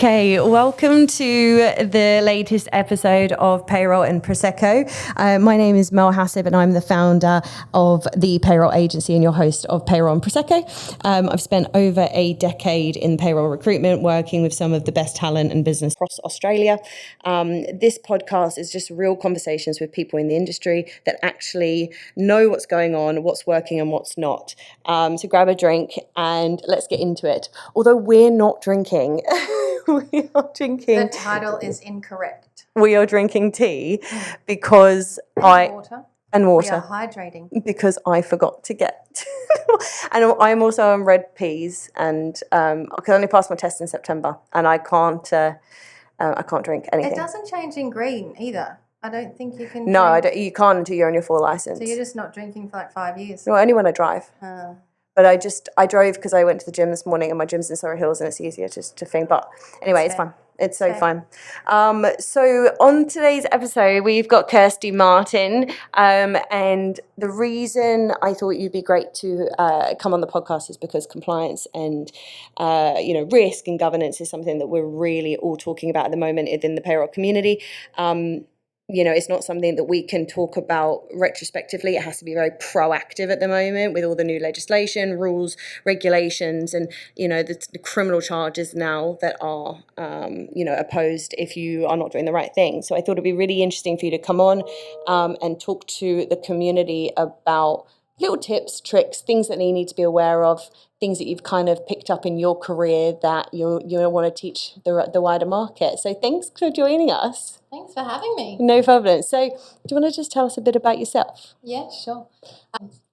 Okay, welcome to the latest episode of Payroll and Prosecco. My name is Mel Hassib and I'm the founder of the payroll agency and your host of Payroll and Prosecco. I've spent over a decade in payroll recruitment, working with some of the best talent and business across Australia. This podcast is just real conversations with people in the industry that actually know what's going on, what's working and what's not. So grab a drink and let's get into it. Although we're not drinking. We are drinking. The title is incorrect. We are drinking tea because Water. And water. We are hydrating. Because I forgot to get. And I'm also on red peas, and I can only pass my test in September, and I can't drink anything. It doesn't change in green either. I don't think you can. No, you can't until you're on your full license. So you're just not drinking for like 5 years. No, only when I drive. But I drove because I went to the gym this morning and my gym's in Surrey Hills and it's easier just to think. But anyway, it's fun. It's so fun. So on today's episode, we've got Kirsty Martin. And the reason I thought you'd be great to come on the podcast is because compliance and, risk and governance is something that we're really all talking about at the moment within the payroll community. It's not something that we can talk about retrospectively. It has to be very proactive at the moment with all the new legislation, rules, regulations, and, the criminal charges now that are, opposed if you are not doing the right thing. So I thought it'd be really interesting for you to come on and talk to the community about little tips, tricks, things that they need to be aware of, things that you've kind of picked up in your career that you want to teach the wider market. So thanks for joining us. Thanks for having me. No problem. So do you want to just tell us a bit about yourself? Yeah, sure.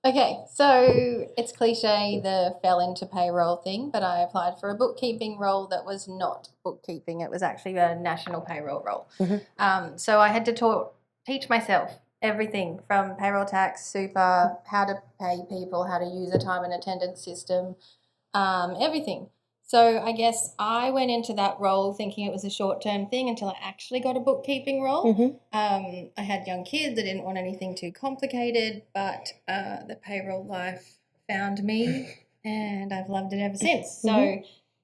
Okay, so it's cliche, the fell into payroll thing, but I applied for a bookkeeping role that was not bookkeeping. It was actually a national payroll role. Mm-hmm. So I had to teach myself everything from payroll tax, super, how to pay people, how to use a time and attendance system, everything. So I guess I went into that role thinking it was a short-term thing until I actually got a bookkeeping role. Mm-hmm. I had young kids. I didn't want anything too complicated, but the payroll life found me and I've loved it ever since. Mm-hmm. So,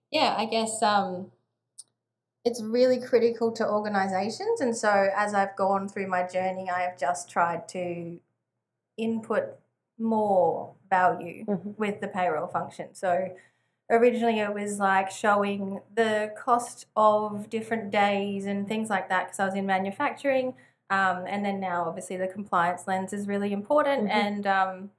yeah, I guess it's really critical to organisations. And so as I've gone through my journey, I have just tried to input more value with the payroll function. So originally it was like showing the cost of different days and things like that because I was in manufacturing. And then now obviously the compliance lens is really important and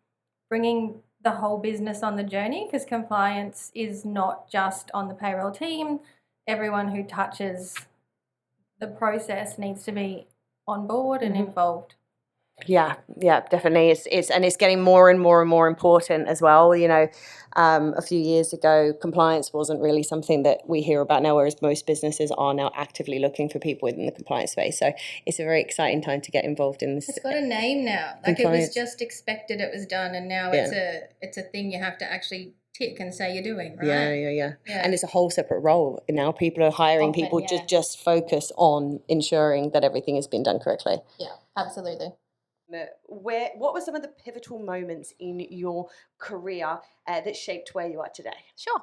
bringing the whole business on the journey because compliance is not just on the payroll team. Everyone who touches the process needs to be on board and involved. Yeah, definitely. It's getting more and more and more important as well. A few years ago, compliance wasn't really something that we hear about now, whereas most businesses are now actively looking for people within the compliance space. So it's a very exciting time to get involved in this. It's got a name now. Like compliance. It was just expected, it was done, and now it's a thing you have to actually tick and say you're doing, right? Yeah. And it's a whole separate role. Now people are hiring people just focus on ensuring that everything has been done correctly. Yeah, absolutely. What were some of the pivotal moments in your career that shaped where you are today? Sure.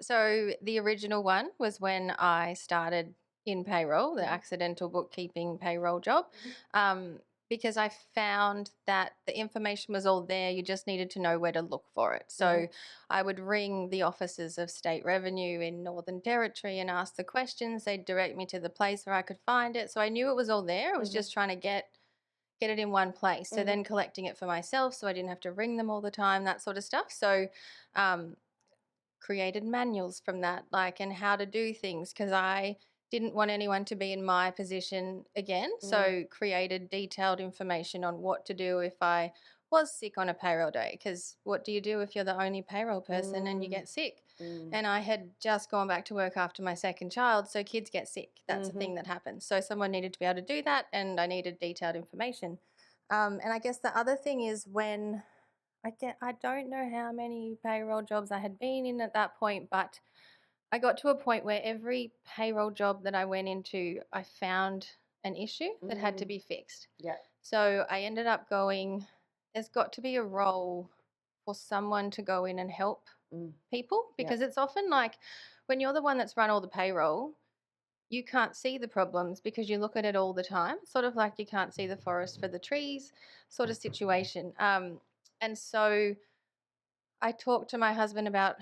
So the original one was when I started in payroll, the accidental bookkeeping payroll job. Because I found that the information was all there. You just needed to know where to look for it. So I would ring the offices of state revenue in Northern Territory and ask the questions. They'd direct me to the place where I could find it. So I knew it was all there. I was just trying to get it in one place. So then collecting it for myself so I didn't have to ring them all the time, that sort of stuff. So created manuals from that, and how to do things because I didn't want anyone to be in my position again. So created detailed information on what to do if I was sick on a payroll day because what do you do if you're the only payroll person and you get sick? And I had just gone back to work after my second child, so kids get sick. That's a thing that happens. So someone needed to be able to do that and I needed detailed information. And I guess the other thing is when I don't know how many payroll jobs I had been in at that point, but I got to a point where every payroll job that I went into, I found an issue that had to be fixed. Yeah. So I ended up there's got to be a role for someone to go in and help people because it's often like when you're the one that's run all the payroll, you can't see the problems because you look at it all the time. Sort of like you can't see the forest for the trees sort of situation. And so I talked to my husband about,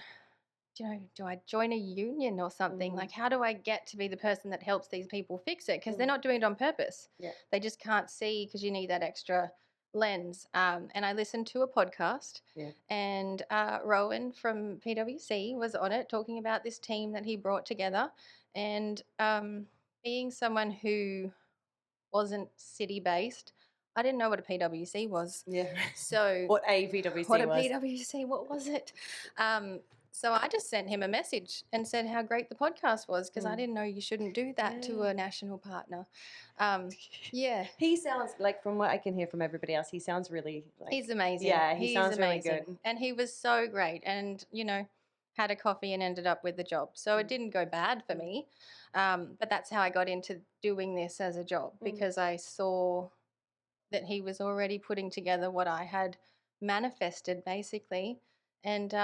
do I join a union or something? Like, how do I get to be the person that helps these people fix it? Because they're not doing it on purpose. Yeah. They just can't see because you need that extra lens. And I listened to a podcast, and Rowan from PwC was on it talking about this team that he brought together, and being someone who wasn't city based, I didn't know what a PwC was. Yeah. So what a PwC what a was. PwC, what was it? So I just sent him a message and said how great the podcast was, because I didn't know you shouldn't do that to a national partner. Yeah. He sounds like, from what I can hear from everybody else, he sounds really like, He's amazing. Yeah, he sounds amazing. really good. And he was so great, and, had a coffee and ended up with the job. So it didn't go bad for me. But that's how I got into doing this as a job, because I saw that he was already putting together what I had manifested, basically. And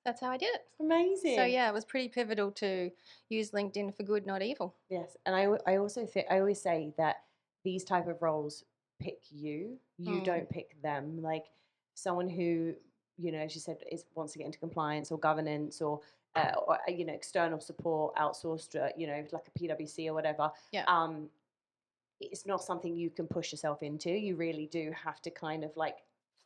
that's how I did it. Amazing. So yeah, it was pretty pivotal to use LinkedIn for good, not evil. Yes, and I also think, I always say that these type of roles pick you. You don't pick them. Like someone who, as you said, wants to get into compliance or governance or external support, outsourced, like a PwC or whatever. Yeah. It's not something you can push yourself into. You really do have to kind of like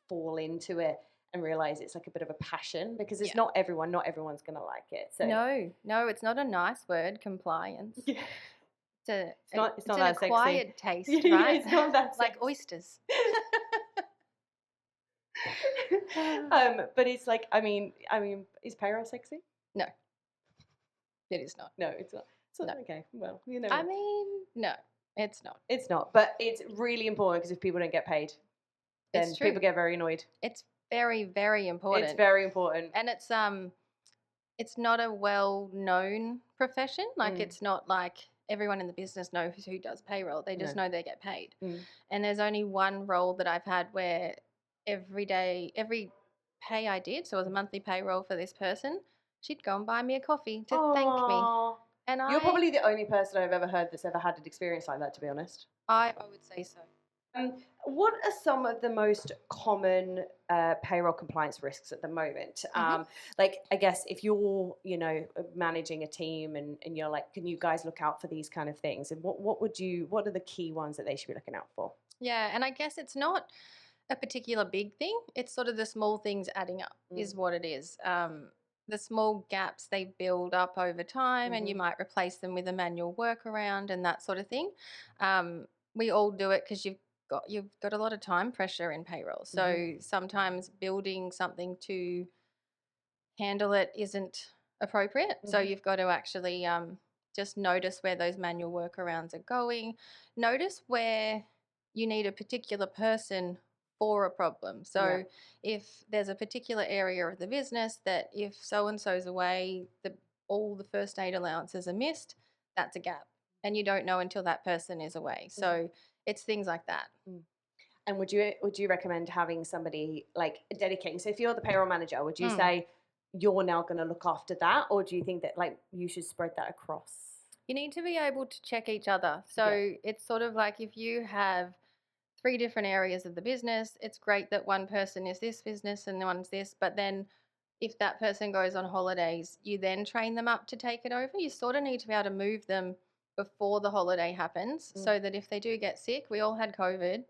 fall into it and realize it's like a bit of a passion, because it's not everyone's going to like it. So no, it's not a nice word, compliance. Yeah. It's not an that acquired taste, Yeah, right? it's not that like sexy. oysters. But it's like, I mean, is payroll sexy? No, it is not. No, it's not. So, No. Okay, well, you know. I mean, no, it's not. It's not, but it's really important, because if people don't get paid, then It's true. people get very annoyed. It's very, very important. It's very important. And it's not a well-known profession. Like it's not like everyone in the business knows who does payroll. They just know they get paid. And there's only one role that I've had where every pay I did, so it was a monthly payroll for this person, she'd go and buy me a coffee to thank me. And You're probably the only person I've ever heard that's ever had an experience like that, to be honest. I would say so. What are some of the most common payroll compliance risks at the moment? Like, I guess if you're, managing a team and you're like, can you guys look out for these kind of things? And what are the key ones that they should be looking out for? Yeah, and I guess it's not a particular big thing. It's sort of the small things adding up is what it is. The small gaps, they build up over time, and you might replace them with a manual workaround and that sort of thing. We all do it because you've got a lot of time pressure in payroll. So sometimes building something to handle it isn't appropriate. So you've got to actually just notice where those manual workarounds are going. Notice where you need a particular person for a problem. So if there's a particular area of the business that if so-and-so's away, all the first aid allowances are missed, that's a gap. And you don't know until that person is away. So it's things like that. And would you recommend having somebody like dedicating? So if you're the payroll manager, would you say you're now going to look after that, or do you think that like you should spread that across? You need to be able to check each other. So it's sort of like if you have 3 different areas of the business, it's great that one person is this business and one's this, but then if that person goes on holidays, you then train them up to take it over. You sort of need to be able to move them before the holiday happens, so that if they do get sick, we all had COVID.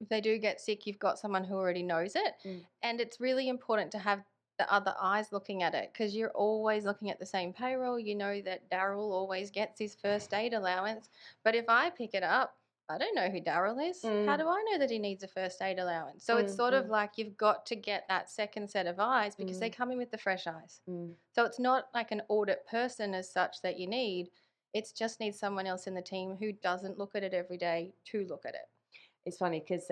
If they do get sick, you've got someone who already knows it. And it's really important to have the other eyes looking at it, because you're always looking at the same payroll. You know that Daryl always gets his first aid allowance, but if I pick it up, I don't know who Daryl is. How do I know that he needs a first aid allowance? So it's sort of like you've got to get that second set of eyes, because they come in with the fresh eyes. So it's not like an audit person as such that you need. It's just needs someone else in the team who doesn't look at it every day to look at it. It's funny because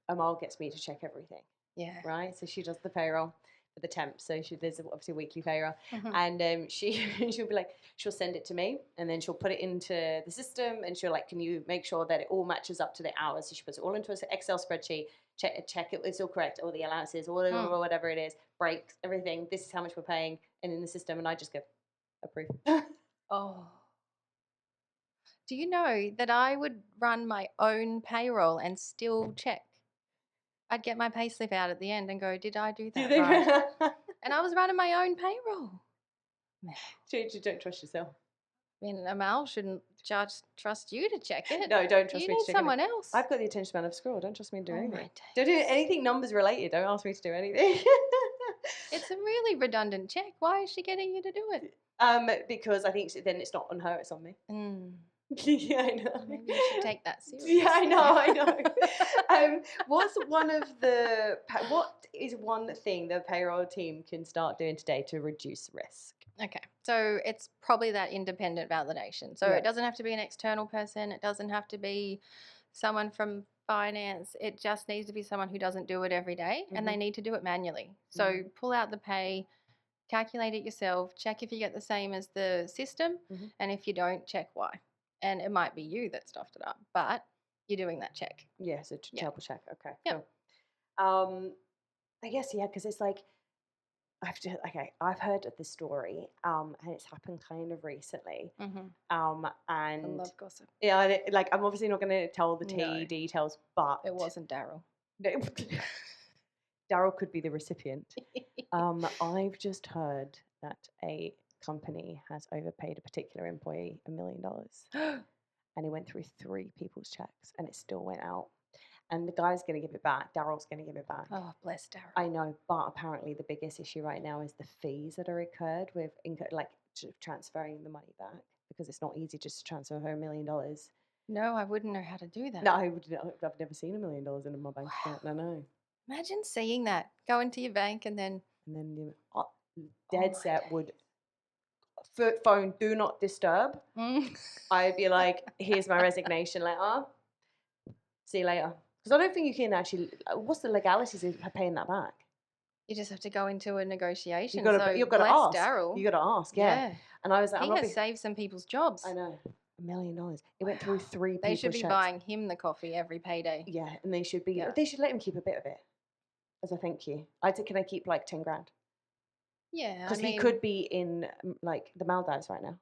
Amal gets me to check everything. Yeah. Right? So she does the payroll for the temp. So there's obviously a weekly payroll. And she'll be like, she'll send it to me, and then she'll put it into the system, and she'll like, can you make sure that it all matches up to the hours? So she puts it all into an Excel spreadsheet, check it, it's all correct, all the allowances, or whatever it is. breaks, everything. This is how much we're paying, and in the system, and I just go approve. Oh. Do you know that I would run my own payroll and still check? I'd get my payslip out at the end and go, did I do that right? And I was running my own payroll. You don't trust yourself. I mean, Amal shouldn't just trust you to check it. No, don't trust you me need to check someone anything. else. I've got the attention span of a squirrel. Don't trust me to do Oh, anything. my Don't do days. anything numbers related. Don't ask me to do anything. It's a really redundant check. Why is she getting you to do it? Because I think then it's not on her, it's on me. Mm. Yeah, I know. Maybe you should take that seriously. Yeah, I know. What is one thing the payroll team can start doing today to reduce risk? Okay, so it's probably that independent validation. So it doesn't have to be an external person. It doesn't have to be someone from finance. It just needs to be someone who doesn't do it every day, and they need to do it manually. So pull out the pay, calculate it yourself, check if you get the same as the system, and if you don't, check why. And it might be you that stuffed it up, but you're doing that check. Yeah, so double check. Okay, Yep. cool. I guess, yeah, because it's like, I've heard of this story, and it's happened kind of recently. And I love gossip. Yeah, I'm obviously not going to tell the details, but it wasn't Daryl. No, Daryl could be the recipient. I've just heard that a company has overpaid a particular employee $1 million, and it went through 3 people's checks, and it still went out. And the guy's going to give it back. Daryl's going to give it back. Oh, bless Daryl. I know, but apparently the biggest issue right now is the fees that are incurred with transferring the money back, because it's not easy just to transfer her $1 million. No, I wouldn't know how to do that. No, I've never seen $1 million in my bank account. No. Imagine seeing that. Go into your bank and then dead set would phone do not disturb. I'd be like, here's my resignation letter. See you later. Because I don't think you can actually. What's the legalities of paying that back? You just have to go into a negotiation. You've got to ask. Daryl. You got to ask, yeah. And I was like, he has saved some people's jobs. I know. $1 million. It went through 3 people. They should be buying him the coffee every payday. Yeah, and they should be. Yeah. They should let him keep a bit of it as a thank you. I said, can I keep like 10 grand? Yeah, because he could be in like the Maldives right now.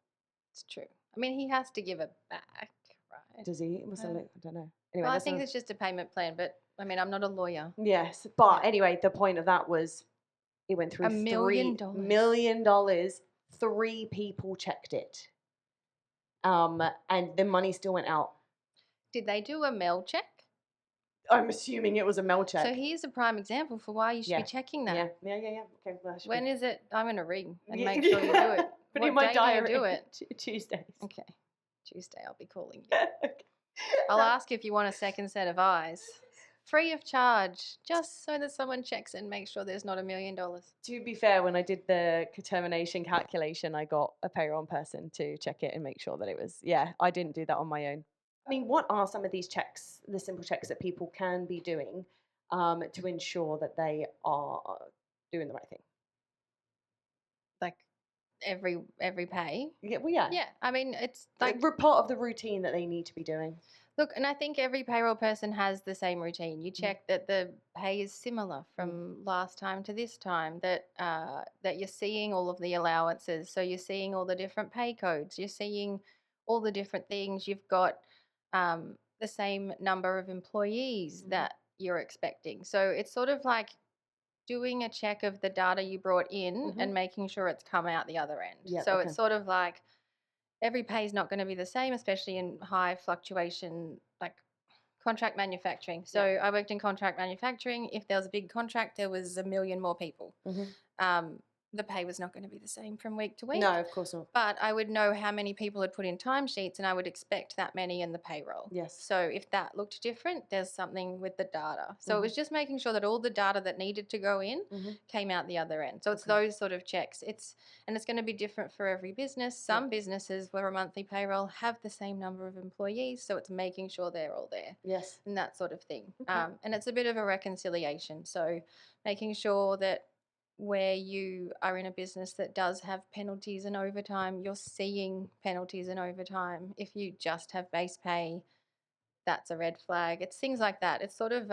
It's true. I mean, he has to give it back, right? Does he? I don't know. Anyway, well, I think it's just a payment plan, but I mean, I'm not a lawyer. Yes, but anyway, the point of that was it went through $1 million. $3 million. 3 people checked it, and the money still went out. Did they do a mail check? I'm assuming it was a mail check. So here's a prime example for why you should be checking that. Yeah. Okay. Well, when is it? I'm going to ring and make sure you do it. Put in my diary. Do you do it? Tuesdays. Okay. Tuesday, I'll be calling you. Okay. I'll ask if you want a second set of eyes. Free of charge, just so that someone checks and makes sure there's not $1 million. To be fair, when I did the termination calculation, I got a payroll person to check it and make sure that it was, I didn't do that on my own. I mean, what are some of these checks, the simple checks that people can be doing to ensure that they are doing the right thing? Like every pay? Yeah, well, yeah. Yeah, I mean, it's like part of the routine that they need to be doing. Look, and I think every payroll person has the same routine. You check that the pay is similar from last time to this time, that you're seeing all of the allowances. So you're seeing all the different pay codes. You're seeing all the different things. You've got the same number of employees that you're expecting. So it's sort of like doing a check of the data you brought in and making sure it's come out the other end. Yeah, so it's sort of like every pay is not going to be the same, especially in high fluctuation, like contract manufacturing. So I worked in contract manufacturing. If there was a big contract, there was 1 million more people. The pay was not going to be the same from week to week. No, of course not. But I would know how many people had put in timesheets, and I would expect that many in the payroll. Yes. So if that looked different, there's something with the data. So it was just making sure that all the data that needed to go in came out the other end. So it's those sort of checks. It's going to be different for every business. Some businesses where a monthly payroll have the same number of employees, so it's making sure they're all there. Yes. And that sort of thing. Okay. And it's a bit of a reconciliation. So making sure that where you are in a business that does have penalties and overtime, you're seeing penalties and overtime. If you just have base pay, that's a red flag. It's things like that. It's sort of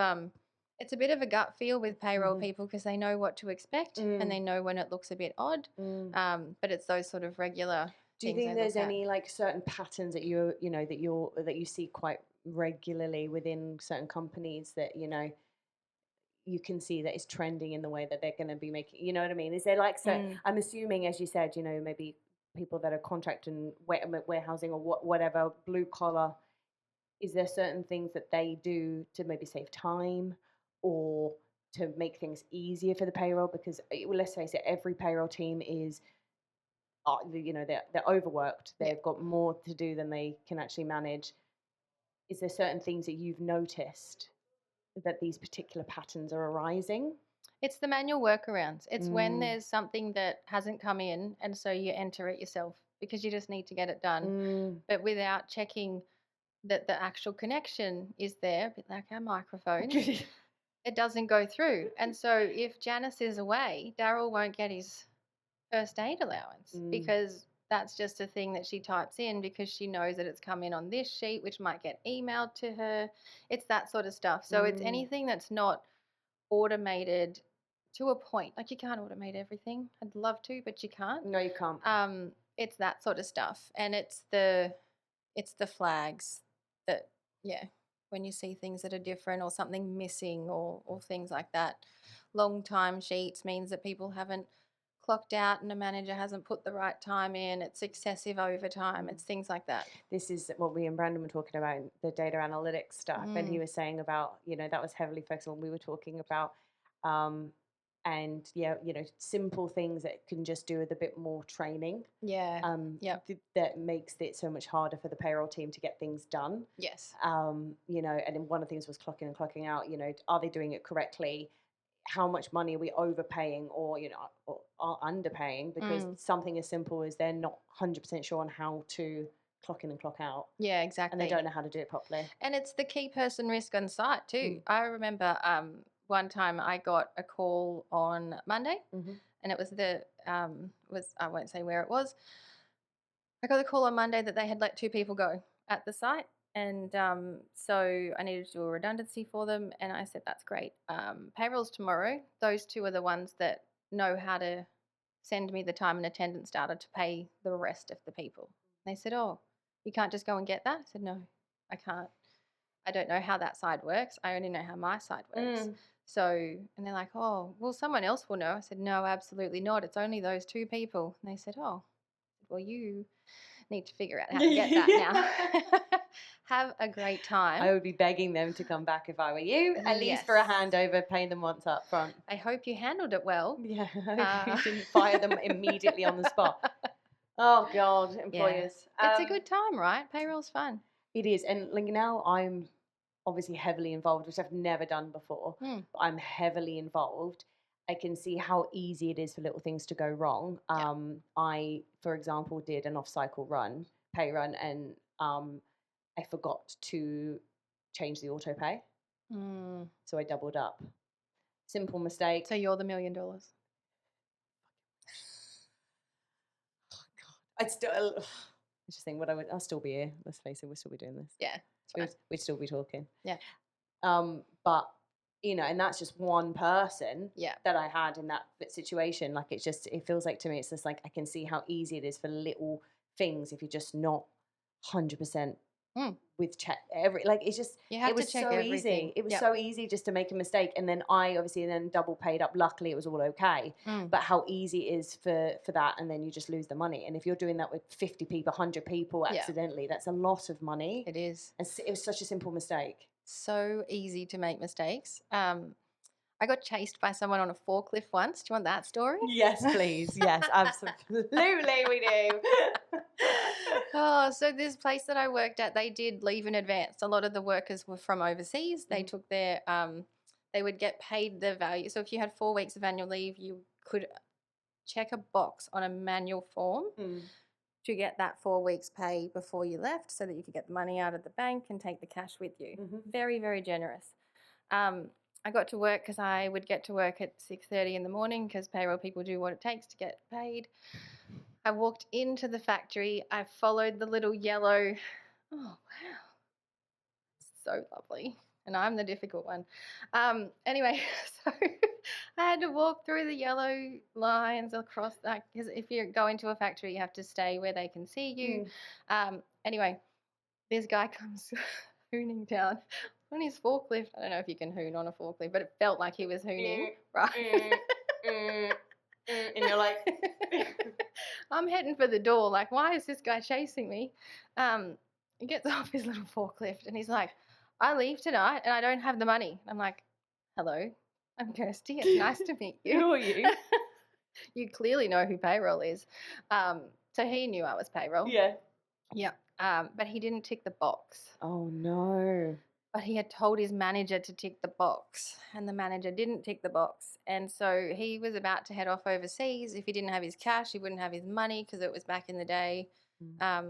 It's a bit of a gut feel with payroll people because they know what to expect and they know when it looks a bit odd. But it's those sort of regular Do you things think they there's look at. any like certain patterns that that you see quite regularly within certain companies that you can see that is trending in the way that they're going to be making, you know what I mean? Is there like, so I'm assuming, as you said, maybe people that are contract and warehousing or whatever, blue collar, is there certain things that they do to maybe save time or to make things easier for the payroll? Because well, let's face it, every payroll team is, they're overworked. They've got more to do than they can actually manage. Is there certain things that you've noticed that these particular patterns are arising? It's the manual workarounds. It's when there's something that hasn't come in and so you enter it yourself because you just need to get it done. But without checking that the actual connection is there, a bit like our microphone, it doesn't go through. And so if Janice is away, Daryl won't get his first aid allowance because that's just a thing that she types in because she knows that it's come in on this sheet, which might get emailed to her. It's that sort of stuff. So it's anything that's not automated to a point. Like you can't automate everything. I'd love to, but you can't. No, you can't. It's that sort of stuff. And it's the flags that, when you see things that are different or something missing or things like that. Long time sheets means that people haven't clocked out and a manager hasn't put the right time in. It's excessive overtime. It's things like that. This is what we and Brandon were talking about, the data analytics stuff. And he was saying about, that was heavily focused on, we were talking about, and simple things that can just do with a bit more training. That makes it so much harder for the payroll team to get things done. Yes. And then one of the things was clocking and clocking out. Are they doing it correctly? How much money are we overpaying or are underpaying? Because something as simple as they're not 100% sure on how to clock in and clock out. Yeah, exactly. And they don't know how to do it properly. And it's the key person risk on site too. I remember one time I got a call on Monday and it was I won't say where it was. I got a call on Monday that they had let 2 people go at the site. And so I needed to do a redundancy for them. And I said, that's great. Payroll's tomorrow. Those 2 are the ones that know how to send me the time and attendance data to pay the rest of the people. And they said, oh, you can't just go and get that? I said, no, I can't. I don't know how that side works. I only know how my side works. So, and they're like, oh, well, someone else will know. I said, no, absolutely not. It's only those 2 people. And they said, oh, well, you need to figure out how to get that now. Have a great time. I would be begging them to come back if I were you, at least for a handover, pay them once up front. I hope you handled it well. Yeah, I hope you didn't fire them immediately on the spot. Oh, God, employers. It's a good time, right? Payroll's fun. It is. And like now I'm obviously heavily involved, which I've never done before. But I'm heavily involved. I can see how easy it is for little things to go wrong. I, for example, did an off-cycle pay run, and I forgot to change the auto pay. So I doubled up. Simple mistake. So you're the $1 million. Oh, God. I just think I'll still be here. Let's face it, we'll still be doing this. Yeah. We'd still be talking. Yeah. But and that's just one person that I had in that situation. Like it feels like to me, it's just like I can see how easy it is for little things if you're just not 100% with check it's just it was so everything. easy. It was so easy just to make a mistake, and then I obviously then double paid up. Luckily, it was all okay. But how easy it is for that, and then you just lose the money. And if you're doing that with 50 people, 100 people accidentally, that's a lot of money. It is. And it was such a simple mistake. So easy to make mistakes. I got chased by someone on a forklift once. Do you want that story? Yes, please. Yes, absolutely we do. Oh, so this place that I worked at, they did leave in advance. A lot of the workers were from overseas. They took their, they would get paid the value. So if you had 4 weeks of annual leave, you could check a box on a manual form to get that 4 weeks pay before you left so that you could get the money out of the bank and take the cash with you. Very, very generous. I got to work because I would get to work at 6:30 in the morning because payroll people do what it takes to get paid. I walked into the factory. I followed the little yellow. Oh, wow. So lovely. and I'm the difficult one. Anyway, so I had to walk through the yellow lines across that, because if you go into a factory, you have to stay where they can see you. Anyway, this guy comes hooning down on his forklift. I don't know if you can hoon on a forklift, but it felt like he was hooning, right? And you're like, I'm heading for the door. Like, why is this guy chasing me? He gets off his little forklift and he's like, I leave tonight and I don't have the money. I'm like, hello, I'm Kirsty. It's nice to meet you. who are you? You clearly know who Payroll is. So he knew I was Payroll. Yeah. Yeah. But he didn't tick the box. Oh, no. But he had told his manager to tick the box, and the manager didn't tick the box. And so he was about to head off overseas. If he didn't have his cash, he wouldn't have his money, because it was back in the day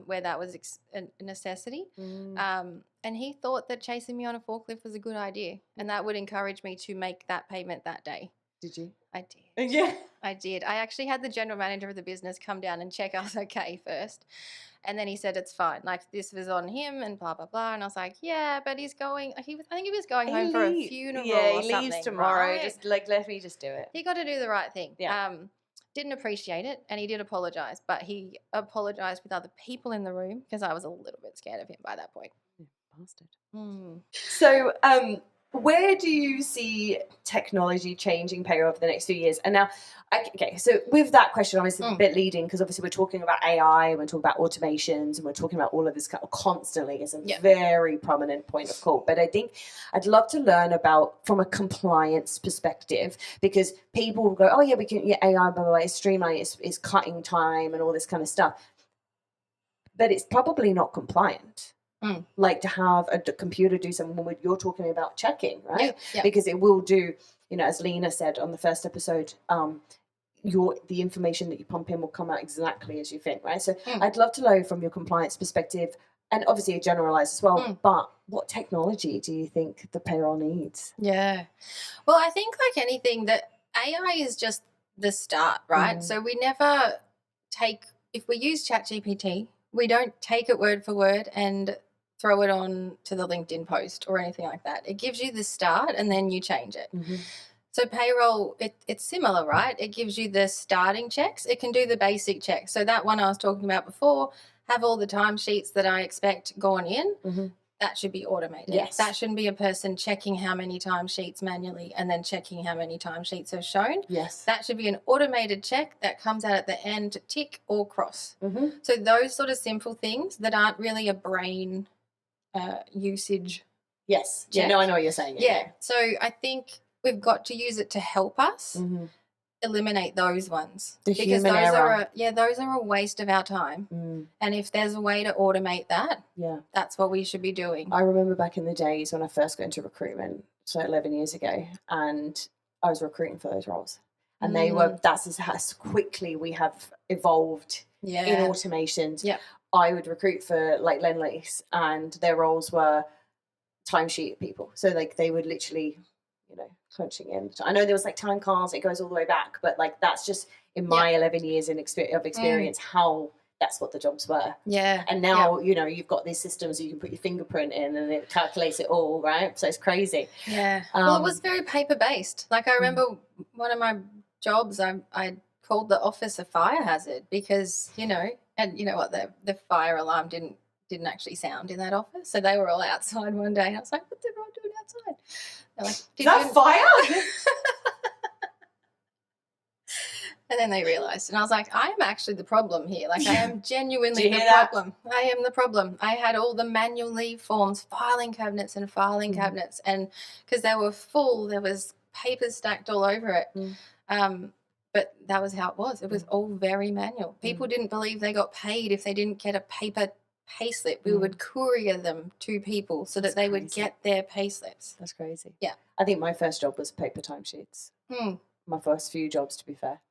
where that was a necessity. And he thought that chasing me on a forklift was a good idea, and that would encourage me to make that payment that day. Did you? I did. Yeah. I did. I actually had the general manager of the business come down and check I was okay first. And then he said, it's fine. Like, this was on him and blah, blah, blah. And I was like, yeah, but he's going, I think he was going home for a funeral or something. Yeah, he leaves tomorrow. Right? Just, like, let me just do it. He got to do the right thing. Yeah. Didn't appreciate it, and he did apologise. But he apologised with other people in the room, because I was a little bit scared of him by that point. Bastard. Mm. So, where do you see technology changing payroll over the next few years? And now, okay, so with that question, obviously a bit leading, because obviously we're talking about AI, we're talking about automations, and we're talking about all of this kind of constantly. It's a very prominent point of call. But I think I'd love to learn about from a compliance perspective, because people will go, oh yeah, we can, yeah, AI, blah, blah, blah, it's streamlining, it's cutting time and all this kind of stuff. But it's probably not compliant. Like to have a computer do something when you're talking about checking, right? Yeah. Because it will do, you know, as Lena said on the first episode, the information that you pump in will come out exactly as you think, right? So I'd love to know from your compliance perspective, and obviously generalized as well, but what technology do you think the payroll needs? Yeah. Well, I think like anything, that AI is just the start, right? So we never if we use ChatGPT, we don't take it word for word and throw it on to the LinkedIn post or anything like that. It gives you the start and then you change it. So payroll, it's similar, right? It gives you the starting checks. It can do the basic checks. So that one I was talking about before, have all the timesheets that I expect gone in. That should be automated. Yes. That shouldn't be a person checking how many timesheets manually and then checking how many timesheets are shown. Yes. That should be an automated check that comes out at the end, tick or cross. So those sort of simple things that aren't really a brain usage. Yes. check. Yeah, no, I know what you're saying. Yeah. So I think we've got to use it to help us eliminate those ones. The because human those error. those are a waste of our time. And if there's a way to automate that, that's what we should be doing. I remember back in the days when I first got into recruitment, so 11 years ago, and I was recruiting for those roles. And that's how quickly we have evolved in automations. Yeah. I would recruit for like Lend-Lease, and their roles were timesheet people. So like they would literally, you know, crunching in. I know there was like time cards, it goes all the way back, but like that's just in my 11 years of experience how that's what the jobs were. Yeah. And now, you know, you've got these systems you can put your fingerprint in and it calculates it all, right? So it's crazy. Yeah. Well, it was very paper based. Like I remember one of my jobs, I called the office a fire hazard because, you know, and you know what, the fire alarm didn't actually sound in that office. So they were all outside one day and I was like, what's everyone doing outside? They're like, Is that fire? And then they realised, and I was like, I am actually the problem here. Like, I am genuinely the that? problem. I am the problem. I had all the manual leave forms, filing cabinets, and because they were full, there was paper stacked all over it. But that was how it was. It was all very manual. People didn't believe they got paid if they didn't get a paper payslip. We would courier them to people so that they would get their payslips. That's crazy. Yeah. I think my first job was paper timesheets. My first few jobs, to be fair,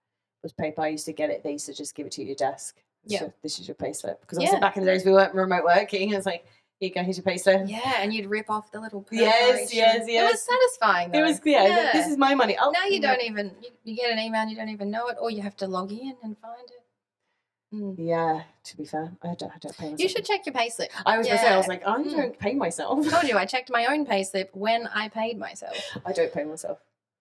was paper. I used to get it. They used to just give it to your desk. This is your payslip. Because obviously back in the days we weren't remote working. It was like, here you go, here's your payslip. Yeah, and you'd rip off the little Yes. It was satisfying though. It was, this is my money. Oh, now you don't even, you get an email and you don't even know it, or you have to log in and find it. Yeah, to be fair, I don't pay myself. You should check your payslip. I was going to say, I was like, I don't pay myself. I told you, I checked my own payslip when I paid myself. I don't pay myself.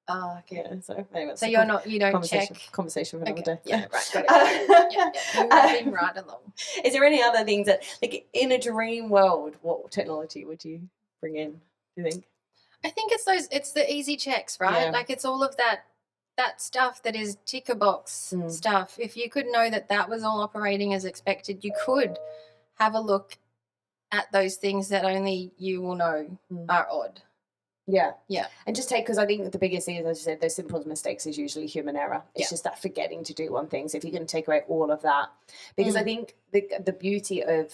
Oh, okay. Yeah, so anyway, so you don't check. Conversation for another day. Yeah, right. Got it. Moving right along. Is there any other things that, like, in a dream world, what technology would you bring in, do you think? I think it's the easy checks, right? Yeah. Like it's all of that stuff that is ticker box stuff. If you could know that was all operating as expected, you could have a look at those things that only you will know are odd. Yeah. Yeah. And just because I think the biggest thing is, as you said, those simple mistakes is usually human error. It's just that forgetting to do one thing. So if you can take away all of that, because I think the beauty of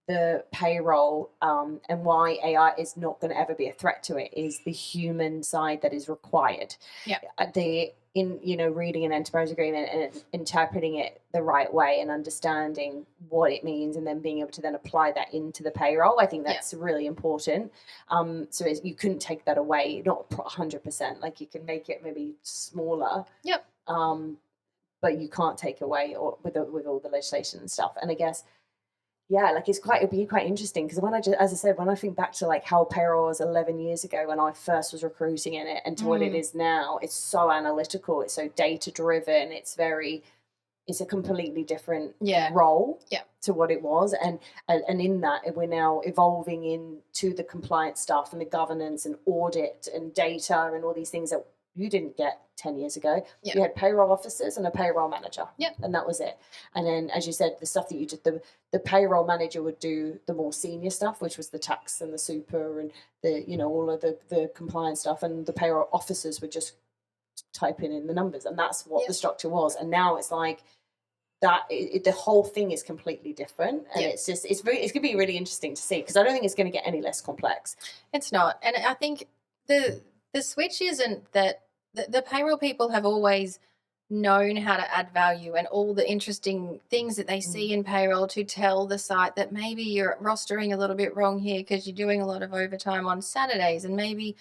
the payroll and why AI is not going to ever be a threat to it is the human side that is required. Yeah. Reading an enterprise agreement and interpreting it the right way and understanding what it means and then being able to then apply that into the payroll. I think that's really important. So you couldn't take that away, not 100%. Like you can make it maybe smaller. Yep. But you can't take away with all the legislation and stuff. And I guess, like it'd be quite interesting because when I think back to like how payroll was 11 years ago when I first was recruiting in it and to what it is now, it's so analytical, it's so data driven, it's a completely different role to what it was, and in that we're now evolving into the compliance stuff and the governance and audit and data and all these things that you didn't get 10 years ago. You had payroll officers and a payroll manager. And that was it. And then, as you said, the stuff that you did, the payroll manager would do the more senior stuff, which was the tax and the super and all of the compliance stuff. And the payroll officers would just type in the numbers. And that's what the structure was. And now it's like that, the whole thing is completely different. And it's going to be really interesting to see because I don't think it's going to get any less complex. It's not. And I think the switch isn't that the payroll people have always known how to add value and all the interesting things that they see in payroll to tell the site that maybe you're rostering a little bit wrong here because you're doing a lot of overtime on Saturdays, and maybe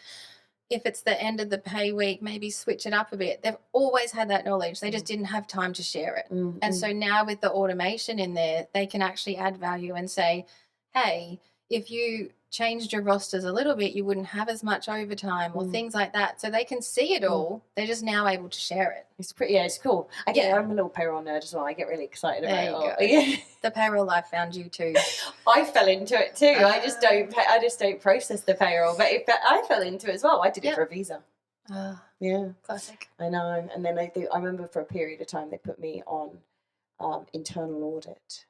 if it's the end of the pay week, maybe switch it up a bit. They've always had that knowledge. They just didn't have time to share it. And so now with the automation in there, they can actually add value and say, hey, if you changed your rosters a little bit, you wouldn't have as much overtime or things like that. So they can see it all. They're just now able to share it. It's cool. I'm a little payroll nerd as well. I get really excited about it. The payroll life found you too. I fell into it too. I just don't process the payroll. But I fell into it as well. I did it for a visa. Classic. I know. And then I remember for a period of time they put me on internal audit,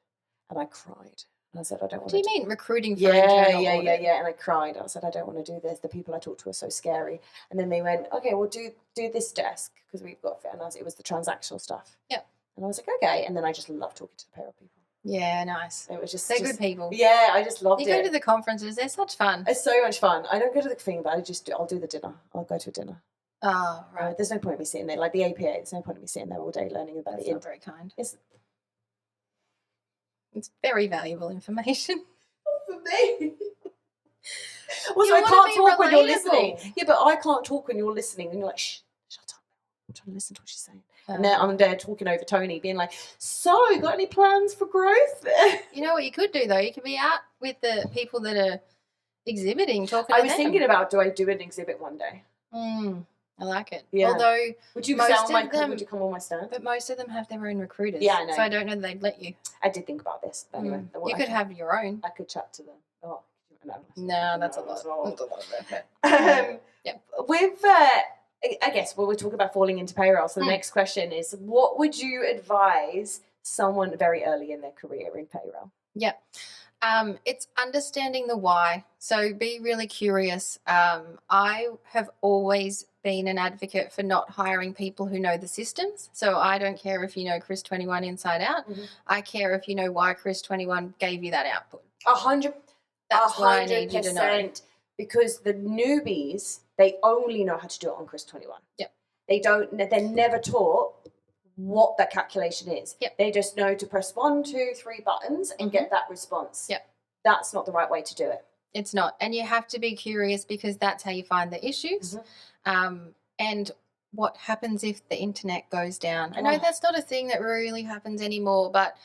and I cried. And I said, I don't want to. What do you mean recruiting for internal audit? Yeah. And I cried. I said, I don't want to do this. The people I talked to are so scary. And then they went, okay, well, do this desk because we've got, and it was the transactional stuff. Yeah. And I was like, okay. And then I just loved talking to the payroll people. Yeah, nice. It was just they're good people. Yeah, I just loved it. You go to the conferences; they're such fun. It's so much fun. I don't go to the thing, but I'll do the dinner. I'll go to a dinner. Oh, right. There's no point in me sitting there like the APA. There's no point in me sitting there all day learning about That's it. Not very kind. It's very valuable information. For me. Also, I can't talk when you're listening. Yeah, but I can't talk when you're listening and you're like, shh, shut up. I'm trying to listen to what she's saying. And then I'm there talking over Tony, being like, so, got any plans for growth? You know what you could do, though? You could be out with the people that are exhibiting, talking to them. I was thinking about, do I do an exhibit one day? I like it. Yeah. Although, would you come on my stand? But most of them have their own recruiters. Yeah, I know. So I don't know that they'd let you. I did think about this. But anyway, you could have your own. I could chat to them. Oh, no, that's a lot. That's a lot of effort. With, I guess, we're talking about falling into payroll. So the next question is, what would you advise someone very early in their career in payroll? Yeah. It's understanding the why. So be really curious. I have always been an advocate for not hiring people who know the systems. So I don't care if you know Chris 21 inside out. I care if you know why Chris 21 gave you that output. 100%. That's what I need you to know. Because the newbies, they only know how to do it on Chris 21. Yeah. They're never taught what that calculation is. Yep. They just know to press 1, 2, 3 buttons and get that response. Yep. That's not the right way to do it. It's not. And you have to be curious because that's how you find the issues. And what happens if the internet goes down. I know that's not a thing that really happens anymore, but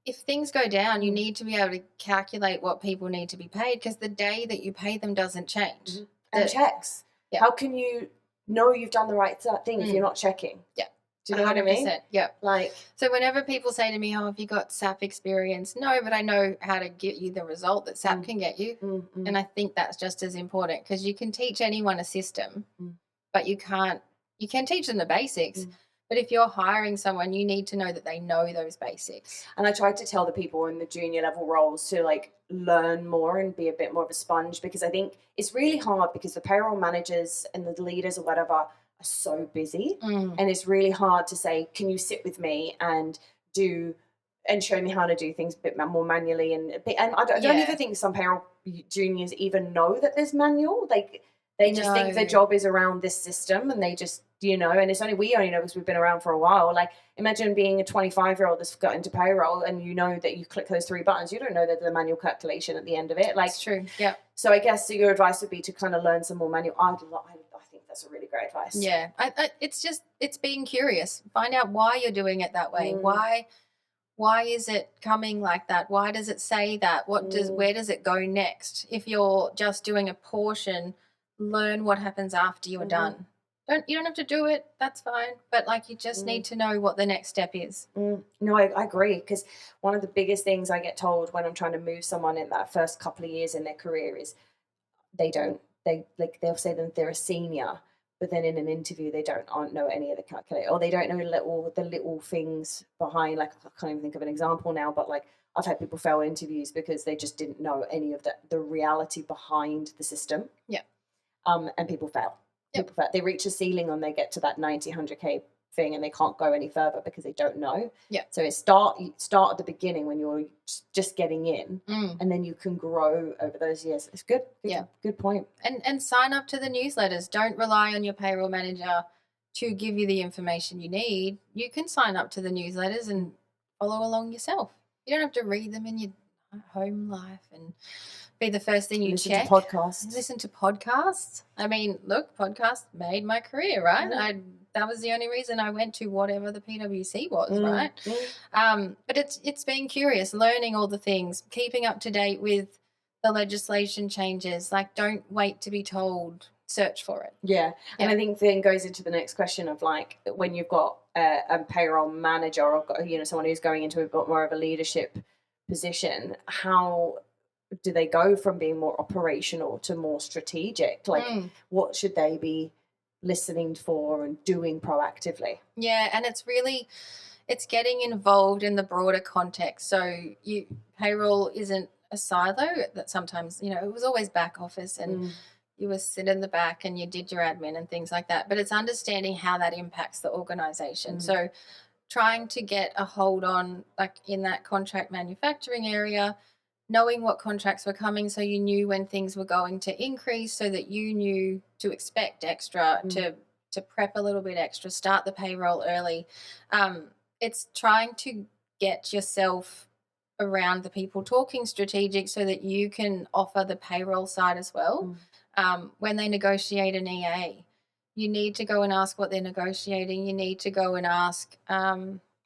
if things go down, you need to be able to calculate what people need to be paid, because the day that you pay them doesn't change. And checks. Yeah. How can you know you've done the right thing if you're not checking? Yeah. Do you know what I mean? Yeah. Like, so whenever people say to me, "Oh, have you got SAP experience?" No, but I know how to get you the result that SAP can get you. And I think that's just as important, because you can teach anyone a system, but you can teach them the basics. But if you're hiring someone, you need to know that they know those basics. And I tried to tell the people in the junior level roles to like learn more and be a bit more of a sponge, because I think it's really hard, because the payroll managers and the leaders or whatever are so busy, and it's really hard to say, can you sit with me and show me how to do things a bit more manually, and I don't even think some payroll juniors even know that there's manual. They just think their job is around this system, and they just, and we only know because we've been around for a while. Like, imagine being a 25-year-old that's got into payroll, and you know that you click those 3 buttons. You don't know that the manual calculation at the end of it. Like, it's true. Yeah. So I guess your advice would be to kind of learn some more manual. I think that's a really great advice. Yeah. It's being curious. Find out why you're doing it that way. Why is it coming like that? Why does it say that? Where does it go next? If you're just doing a portion, learn what happens after you are done. You don't have to do it, that's fine, but like, you just need to know what the next step is. No, I agree, because one of the biggest things I get told when I'm trying to move someone in that first couple of years in their career is they'll say that they're a senior, but then in an interview they aren't know any of the calculator, or they don't know the little things behind. Like, I can't even think of an example now, but like, I've had people fail interviews because they just didn't know any of the reality behind the system. Yeah. And people fail. They reach a ceiling and they get to that 90, 100K thing, and they can't go any further because they don't know. Yeah. So you start at the beginning when you're just getting in, and then you can grow over those years. It's good. Good point. And sign up to the newsletters. Don't rely on your payroll manager to give you the information you need. You can sign up to the newsletters and follow along yourself. You don't have to read them in your home life and be the first thing you check. Listen to podcasts. I mean, look, podcasts made my career, right? That was the only reason I went to whatever the PwC was, right? But it's being curious, learning all the things, keeping up to date with the legislation changes. Like, don't wait to be told. Search for it. Yeah. And I think then goes into the next question of, like, when you've got a payroll manager or someone who's going into a bit more of a leadership position, how do they go from being more operational to more strategic? Like, what should they be listening for and doing proactively? Yeah, and it's getting involved in the broader context. So payroll isn't a silo that sometimes, it was always back office and you would sit in the back and you did your admin and things like that. But it's understanding how that impacts the organization. So trying to get a hold on, like, in that contract manufacturing area, knowing what contracts were coming, so you knew when things were going to increase, so that you knew to expect extra, to prep a little bit extra, start the payroll early. It's trying to get yourself around the people talking strategic so that you can offer the payroll side as well. When they negotiate an EA, you need to go and ask what they're negotiating. You need to go and ask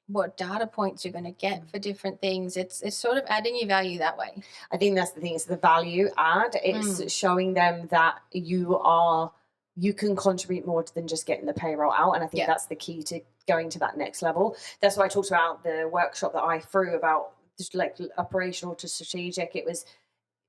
what data points you're going to get for different things. It's sort of adding your value that way. I think that's the thing. It's the value add. It's showing them that you can contribute more than just getting the payroll out. And I think that's the key to going to that next level. That's why I talked about the workshop that I threw about just like operational to strategic. It was,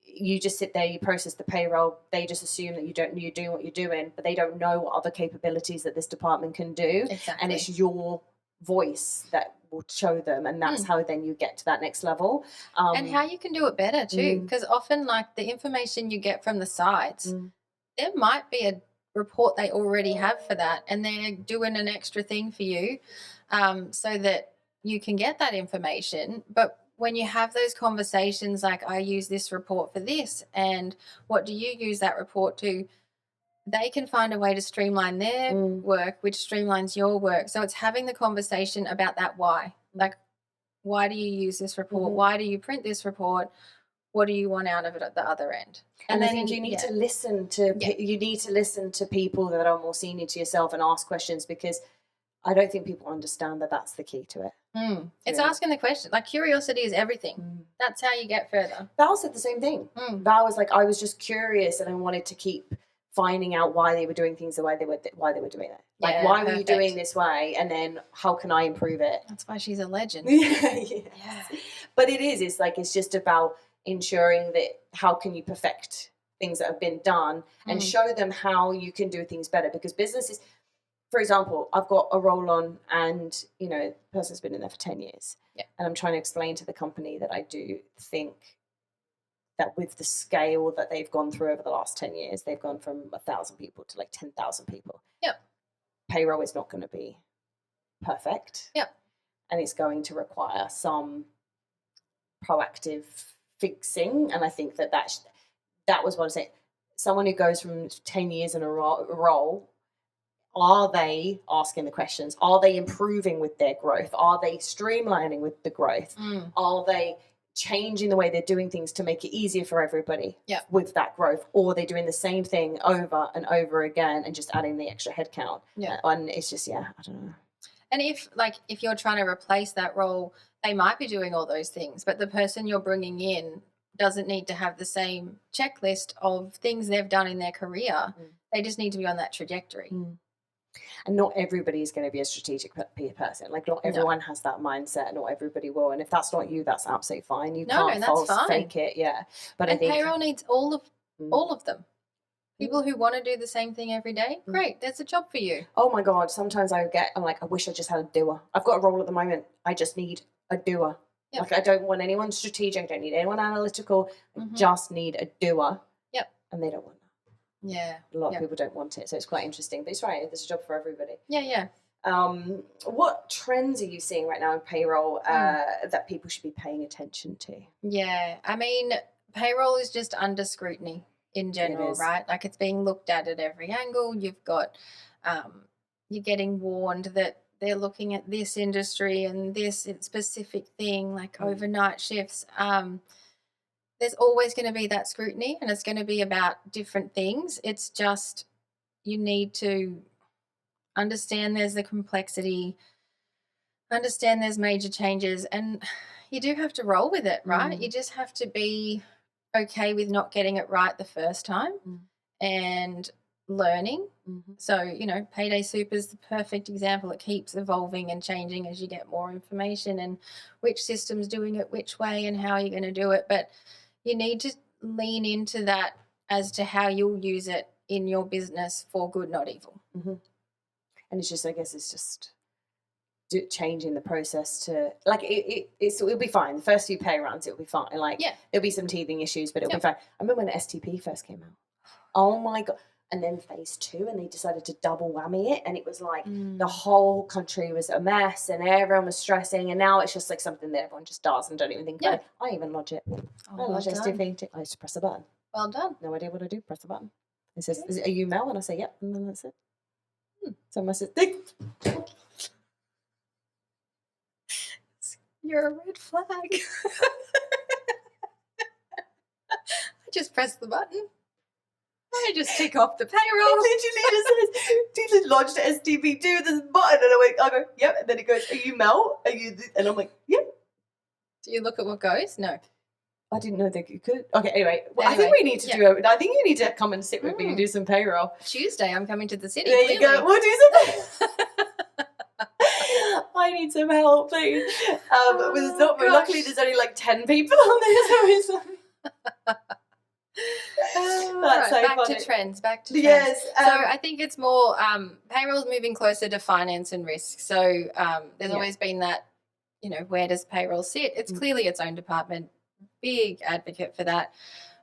you just sit there, you process the payroll. They just assume that you're doing what you're doing, but they don't know what other capabilities that this department can do. Exactly. And it's your voice that will show them, and that's how then you get to that next level. And how you can do it better too, because often, like, the information you get from the sites, there might be a report they already have for that, and they're doing an extra thing for you, so that you can get that information. But when you have those conversations, like, I use this report for this, and what do you use that report to? They can find a way to streamline their work, which streamlines your work. So it's having the conversation about that why. Like, why do you use this report? Why do you print this report? what do you want out of it at the other end? And I think you need to listen to people that are more senior to yourself and ask questions, because I don't think people understand that that's the key to it. It's asking the question. Like, curiosity is everything. That's how you get further. Val said the same thing. Val was like, I was just curious and I wanted to keep finding out why they were doing things the way they were doing it. Like, why were you doing this way? And then how can I improve it? That's why she's a legend. Yeah. But it's like, it's just about ensuring that how can you perfect things that have been done and show them how you can do things better, because businesses, for example, I've got a roll on and, the person's been in there for 10 years. Yeah. And I'm trying to explain to the company that I do think that with the scale that they've gone through over the last 10 years, they've gone from 1,000 people to like 10,000 people. Yep. Payroll is not going to be perfect. Yep. And it's going to require some proactive fixing. And I think that was what I was saying. Someone who goes from 10 years in a role, are they asking the questions? Are they improving with their growth? Are they streamlining with the growth? Are they changing the way they're doing things to make it easier for everybody with that growth? Or are they doing the same thing over and over again and just adding the extra headcount? And it's just, I don't know. And if you're trying to replace that role, they might be doing all those things, but the person you're bringing in doesn't need to have the same checklist of things they've done in their career. They just need to be on that trajectory. And not everybody is going to be a strategic person. Like, not everyone has that mindset. Not everybody will. And if that's not you, that's absolutely fine. You can't fake it. Yeah. But I think payroll needs all of them. People who want to do the same thing every day, great. There's a job for you. Oh my God. Sometimes I'm like, I wish I just had a doer. I've got a role at the moment. I just need a doer. Yep. Like, I don't want anyone strategic. I don't need anyone analytical. I just need a doer. Yep. And they don't want that. Yeah. A lot of people don't want it. So it's quite interesting. But it's right. There's a job for everybody. Yeah. What trends are you seeing right now in payroll that people should be paying attention to? Yeah. I mean, payroll is just under scrutiny in general, right? Like, it's being looked at every angle. You've got, you're getting warned that they're looking at this industry and this specific thing, like overnight shifts. There's always going to be that scrutiny, and it's going to be about different things. It's just, you need to understand there's the complexity, understand there's major changes, and you do have to roll with it, right? You just have to be okay with not getting it right the first time and learning. So, Payday Super is the perfect example. It keeps evolving and changing as you get more information and which system's doing it which way and how you're going to do it. But you need to lean into that as to how you'll use it in your business for good, not evil. And it's just, I guess it's just changing the process to, like, it'll be fine. The first few pay runs, it'll be fine. Like, there'll be some teething issues, but it'll be fine. I remember when STP first came out. Oh my God. And then phase 2, and they decided to double whammy it, and it was like the whole country was a mess and everyone was stressing, and now it's just like something that everyone just does and don't even think about it. I even lodge it. I lodge STP. I just press the button. Well done. No idea what I do. Press the button. It says, "Are you Mel?" And I say, "Yep," and then that's it. So I says, "You're a red flag." I just press the button. I just tick off the payroll. It literally just says, lodged STP, do this button. And I go, yep. And then it goes, "Are you Mel? Are you this?" And I'm like, yep. Do you look at what goes? No. I didn't know that you could. Okay, anyway. I think we need to do it. I think you need to come and sit with me and do some payroll. Tuesday, I'm coming to the city. There you go. We'll do some. I need some help, please. Luckily, there's only like 10 people on there. So That's so back funny. To trends. Yes. So I think it's more payroll's moving closer to finance and risk. So there's always been that, where does payroll sit? It's clearly its own department. Big advocate for that.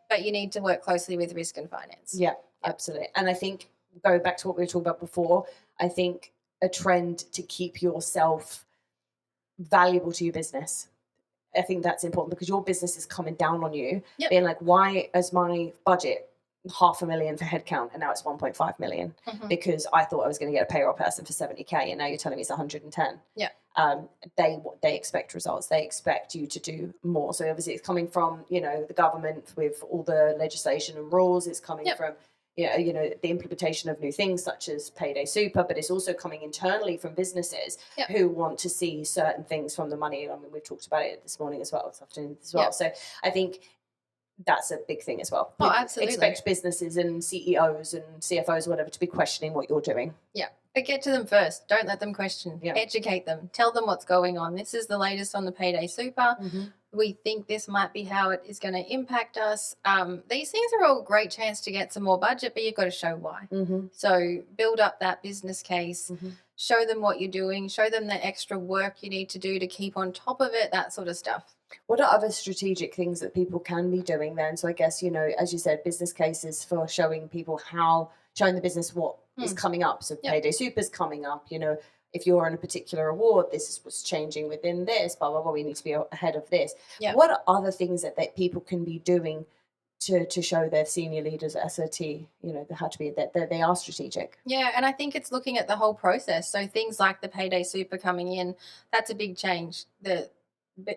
But you need to work closely with risk and finance. Yeah, absolutely. And I think, going back to what we were talking about before, I think a trend to keep yourself valuable to your business. I think that's important, because your business is coming down on you, being like, why is my budget 500,000 for headcount and now it's 1.5 million because I thought I was going to get a payroll person for 70k and now you're telling me it's 110. Yeah. They expect results. They expect you to do more. So obviously it's coming from, you know, the government with all the legislation and rules. It's coming from, you know, the implementation of new things such as payday super, but it's also coming internally from businesses who want to see certain things from the money. I mean, we've talked about it this morning as well, this afternoon as well. So I think that's a big thing as well. Oh, absolutely. Expect businesses and CEOs and CFOs or whatever to be questioning what you're doing. Yeah. But get to them first. Don't let them question. Yeah. Educate them. Tell them what's going on. This is the latest on the payday super. We think this might be how it is going to impact us. These things are all a great chance to get some more budget, but you've got to show why. So build up that business case. Show them what you're doing. Show them the extra work you need to do to keep on top of it, that sort of stuff. What are other strategic things that people can be doing then? So I guess, you know, as you said, business cases for showing people showing the business what is coming up. So payday super's coming up, you know, if you're on a particular award, this is what's changing within this, blah, blah, blah, we need to be ahead of this. What are other things that people can be doing to show their senior leaders at SOT, you know, that they are strategic? Yeah, and I think it's looking at the whole process. So things like the payday super coming in, that's a big change.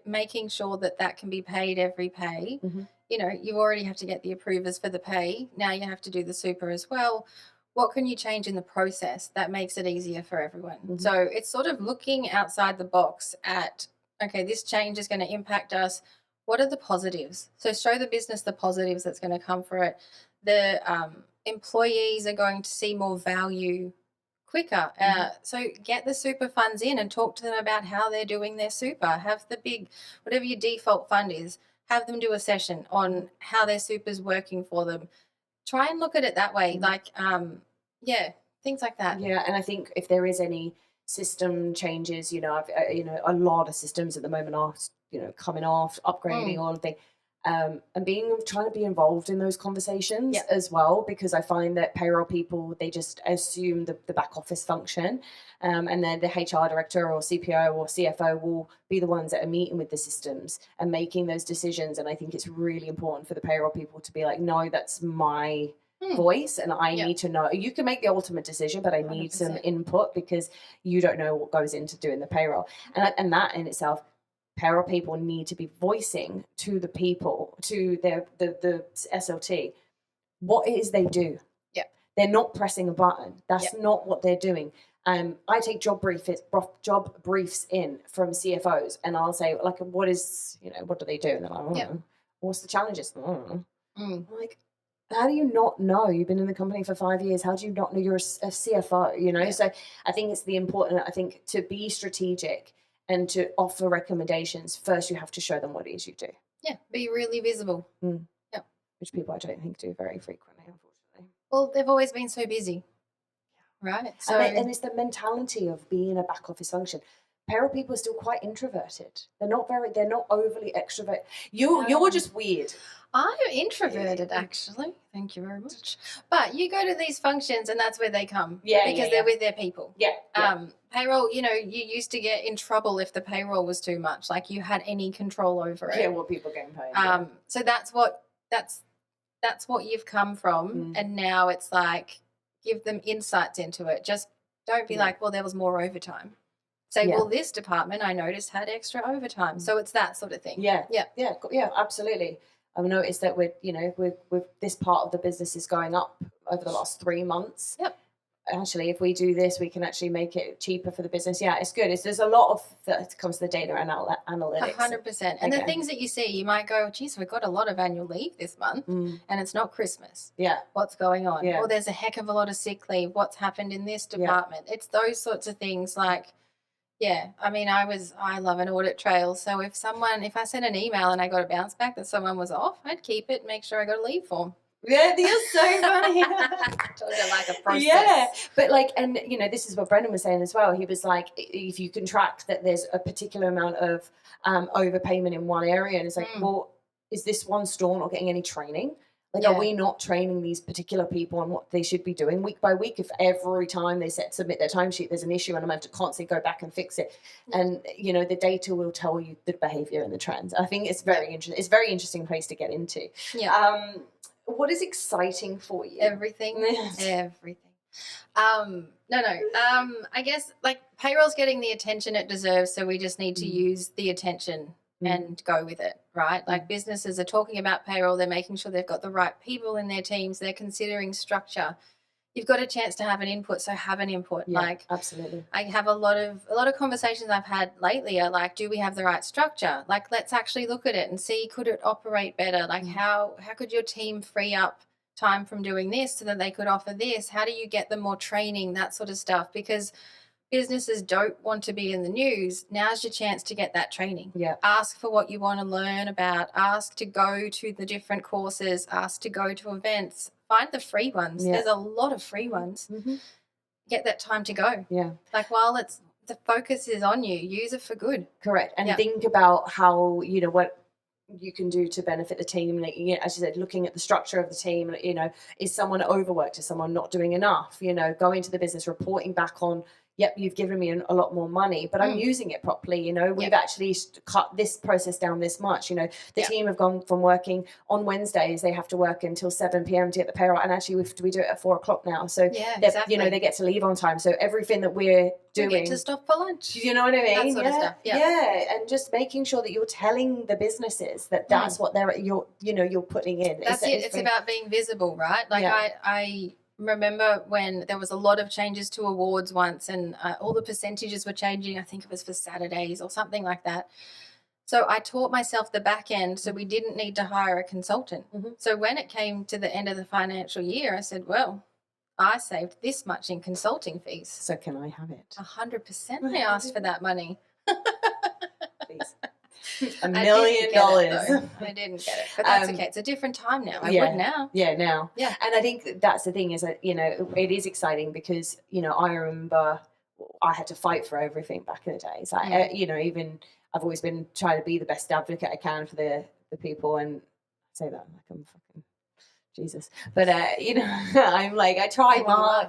Making sure that can be paid every pay. You know, you already have to get the approvers for the pay. Now you have to do the super as well. What can you change in the process that makes it easier for everyone? So it's sort of looking outside the box at, okay, this change is going to impact us. What are the positives? So show the business the positives that's going to come for it. The employees are going to see more value quicker. So get the super funds in and talk to them about how they're doing their super. Have whatever your default fund is, have them do a session on how their super's working for them. Try and look at it that way. Like, things like that. Yeah, and I think if there is any system changes, you know, a lot of systems at the moment are, you know, coming off, upgrading, all of the and trying to be involved in those conversations as well, because I find that payroll people, they just assume the back office function, and then the HR director or CPO or CFO will be the ones that are meeting with the systems and making those decisions. And I think it's really important for the payroll people to be like, no, that's my voice and I need to know. You can make the ultimate decision, but I need 100%. Some input because you don't know what goes into doing the payroll. And that in itself, payroll people need to be voicing to the people, to the SLT, what it is they do. Yeah. They're not pressing a button. That's not what they're doing. I take job briefs in from CFOs and I'll say, like, what do they do? And they're like, what's the challenges? I'm like, how do you not know? You've been in the company for 5 years. How do you not know you're a CFO? You know, so I think it's important, I think, to be strategic and to offer recommendations. First, you have to show them what it is you do. Yeah, be really visible. Yeah, which people I don't think do very frequently, unfortunately. Well, they've always been so busy, right? So, and it's the mentality of being a back office function. Payroll people are still quite introverted. They're not overly extroverted. You're just weird. I'm introverted, actually. Thank you very much. But you go to these functions and that's where they come. Because they're with their people. Payroll, you know, you used to get in trouble if the payroll was too much, like you had any control over it. Yeah, what people are getting paid. So that's what you've come from. And now it's like, give them insights into it. Just don't be like, well, there was more overtime. Say, well, this department I noticed had extra overtime. So it's that sort of thing. Yeah, absolutely. I've noticed that with this part of the business is going up over the last 3 months. Yep. Actually, if we do this, we can actually make it cheaper for the business. Yeah, it's good. There's a lot of that comes to the data and analytics. 100%. And the things that you see, you might go, geez, we've got a lot of annual leave this month and it's not Christmas. Yeah. What's going on? Yeah. Or there's a heck of a lot of sick leave. What's happened in this department? It's those sorts of things like, I mean, I love an audit trail. So if I sent an email and I got a bounce back that someone was off, I'd keep it, make sure I got a leave form. Yeah, you're so funny. Told you like a process. Yeah, but and you know, this is what Brendan was saying as well. He was like, if you can track that there's a particular amount of overpayment in one area, and it's like, well, is this one store not getting any training? Like, are we not training these particular people on what they should be doing week by week? If every time they submit their timesheet, there's an issue and I'm going to constantly go back and fix it. And, you know, the data will tell you the behavior and the trends. I think it's very interesting. It's a very interesting place to get into. Yeah. what is exciting for you? Everything. I guess like payroll's getting the attention it deserves, so we just need to use the attention and go with it, right? Like businesses are talking about payroll, they're making sure they've got the right people in their teams, they're considering structure. You've got a chance to have an input, so have an input. Yeah, like absolutely. I have a lot of conversations I've had lately are like, do we have the right structure? Like, let's actually look at it and see, could it operate better? Like how could your team free up time from doing this so that they could offer this? How do you get them more training, that sort of stuff? Because businesses don't want to be in the news. Now's your chance to get that training. Yeah. Ask for what you want to learn about. Ask to go to the different courses. Ask to go to events. Find the free ones. There's a lot of free ones. Get that time to go. Yeah. Like while the focus is on you, use it for good. Correct. And think about how, what you can do to benefit the team. Like, as you said, looking at the structure of the team, is someone overworked? Is someone not doing enough? Going to the business, reporting back on, yep, you've given me a lot more money, but I'm using it properly. We've actually cut this process down this much. The team have gone from working on Wednesdays, they have to work until 7 p.m. to get the payroll. And actually we do it at 4 o'clock now. So, exactly. they get to leave on time. So everything that we're doing. You get to stop for lunch. You know what I mean? That sort of stuff. Yeah. And just making sure that you're telling the businesses that that's what you're putting in. That's it. It's about being visible, right? Like I remember when there was a lot of changes to awards once and all the percentages were changing. I think it was for Saturdays or something like that. So I taught myself the back end, so we didn't need to hire a consultant. So when it came to the end of the financial year, I said, well, I saved this much in consulting fees. So can I have it? 100% I asked for that money. Please. $1 million. I didn't get it, but that's okay. It's a different time now. I would now. Yeah, now. Yeah. And I think that's the thing is that, it is exciting because, I remember I had to fight for everything back in the days. Like, even I've always been trying to be the best advocate I can for the people. And I say that like I'm fucking Jesus. But, I'm like, I try hard.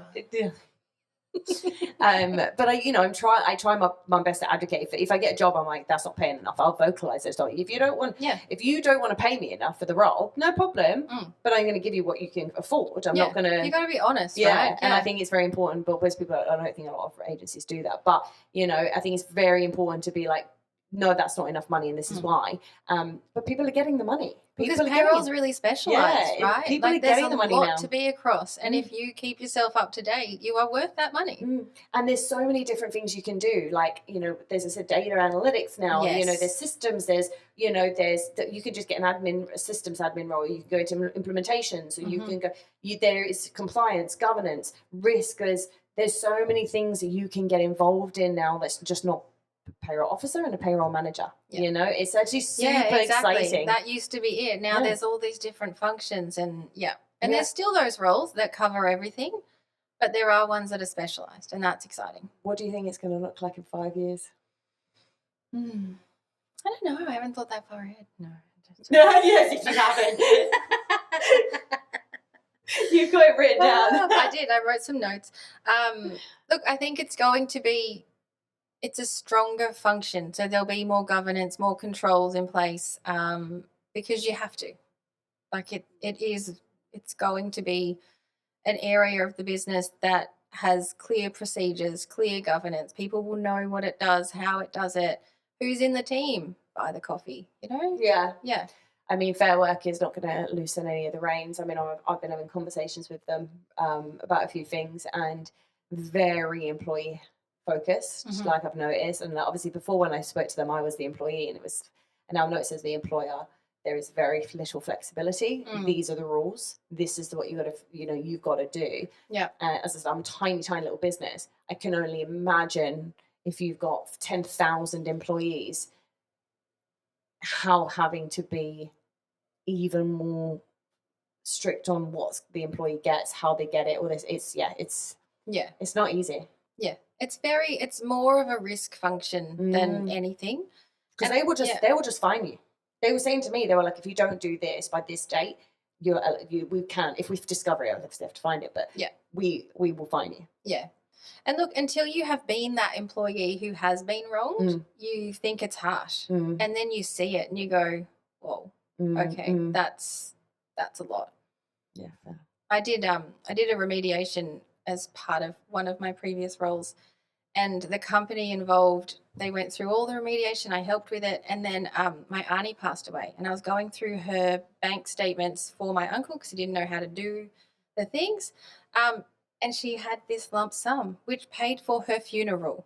But I try my best to advocate. If I get a job, I'm like, that's not paying enough. I'll vocalize those. If you don't want to pay me enough for the role, no problem. But I'm going to give you what you can afford. I'm not going to. You got to be honest, right? And I think it's very important. But most people, I don't think a lot of agencies do that. But I think it's very important to be like, no, that's not enough money, and this is why. But people are getting the money. Because payroll's really specialised, right? People are getting the money now. There's a lot to be across, and if you keep yourself up to date, you are worth that money. And there's so many different things you can do. Like, there's data analytics now. Yes. There's systems. There's you could just get a systems admin role. You can go into implementations, or you can go. There is compliance, governance, risk. There's so many things that you can get involved in now. That's just not payroll officer and a payroll manager. It's actually super exciting. That used to be it. Now there's all these different functions and there's still those roles that cover everything, but there are ones that are specialized, and that's exciting. What do you think it's going to look like in 5 years? I don't know. I haven't thought that far ahead. No. Yes, if you haven't. You've got it written down. I did. I wrote some notes. Look, I think it's going to be it's a stronger function. So there'll be more governance, more controls in place because you have to. Like it's going to be an area of the business that has clear procedures, clear governance. People will know what it does, how it does it, who's in the team, buy the coffee, Yeah. Yeah. I mean, Fair Work is not going to loosen any of the reins. I mean, I've been having conversations with them about a few things, and very employee focused, like I've noticed. And obviously before, when I spoke to them, I was the employee, and now I've noticed as the employer, there is very little flexibility. These are the rules. This is what you've got to do. Yeah. As I said, I'm a tiny little business. I can only imagine if you've got 10,000 employees, how having to be even more strict on what the employee gets, how they get it, all this. It's not easy. Yeah. It's more of a risk function than anything. Because they will just fine you. They were saying to me, they were like, if you don't do this by this date, we can, if we discover it, we have to find it, but we will fine you. Yeah. And look, until you have been that employee who has been wronged, you think it's harsh. And then you see it and you go, whoa, okay, that's a lot. Yeah. Fair. I did a remediation as part of one of my previous roles, and the company involved, they went through all the remediation. I helped with it, and then my auntie passed away, and I was going through her bank statements for my uncle because he didn't know how to do the things, and she had this lump sum which paid for her funeral.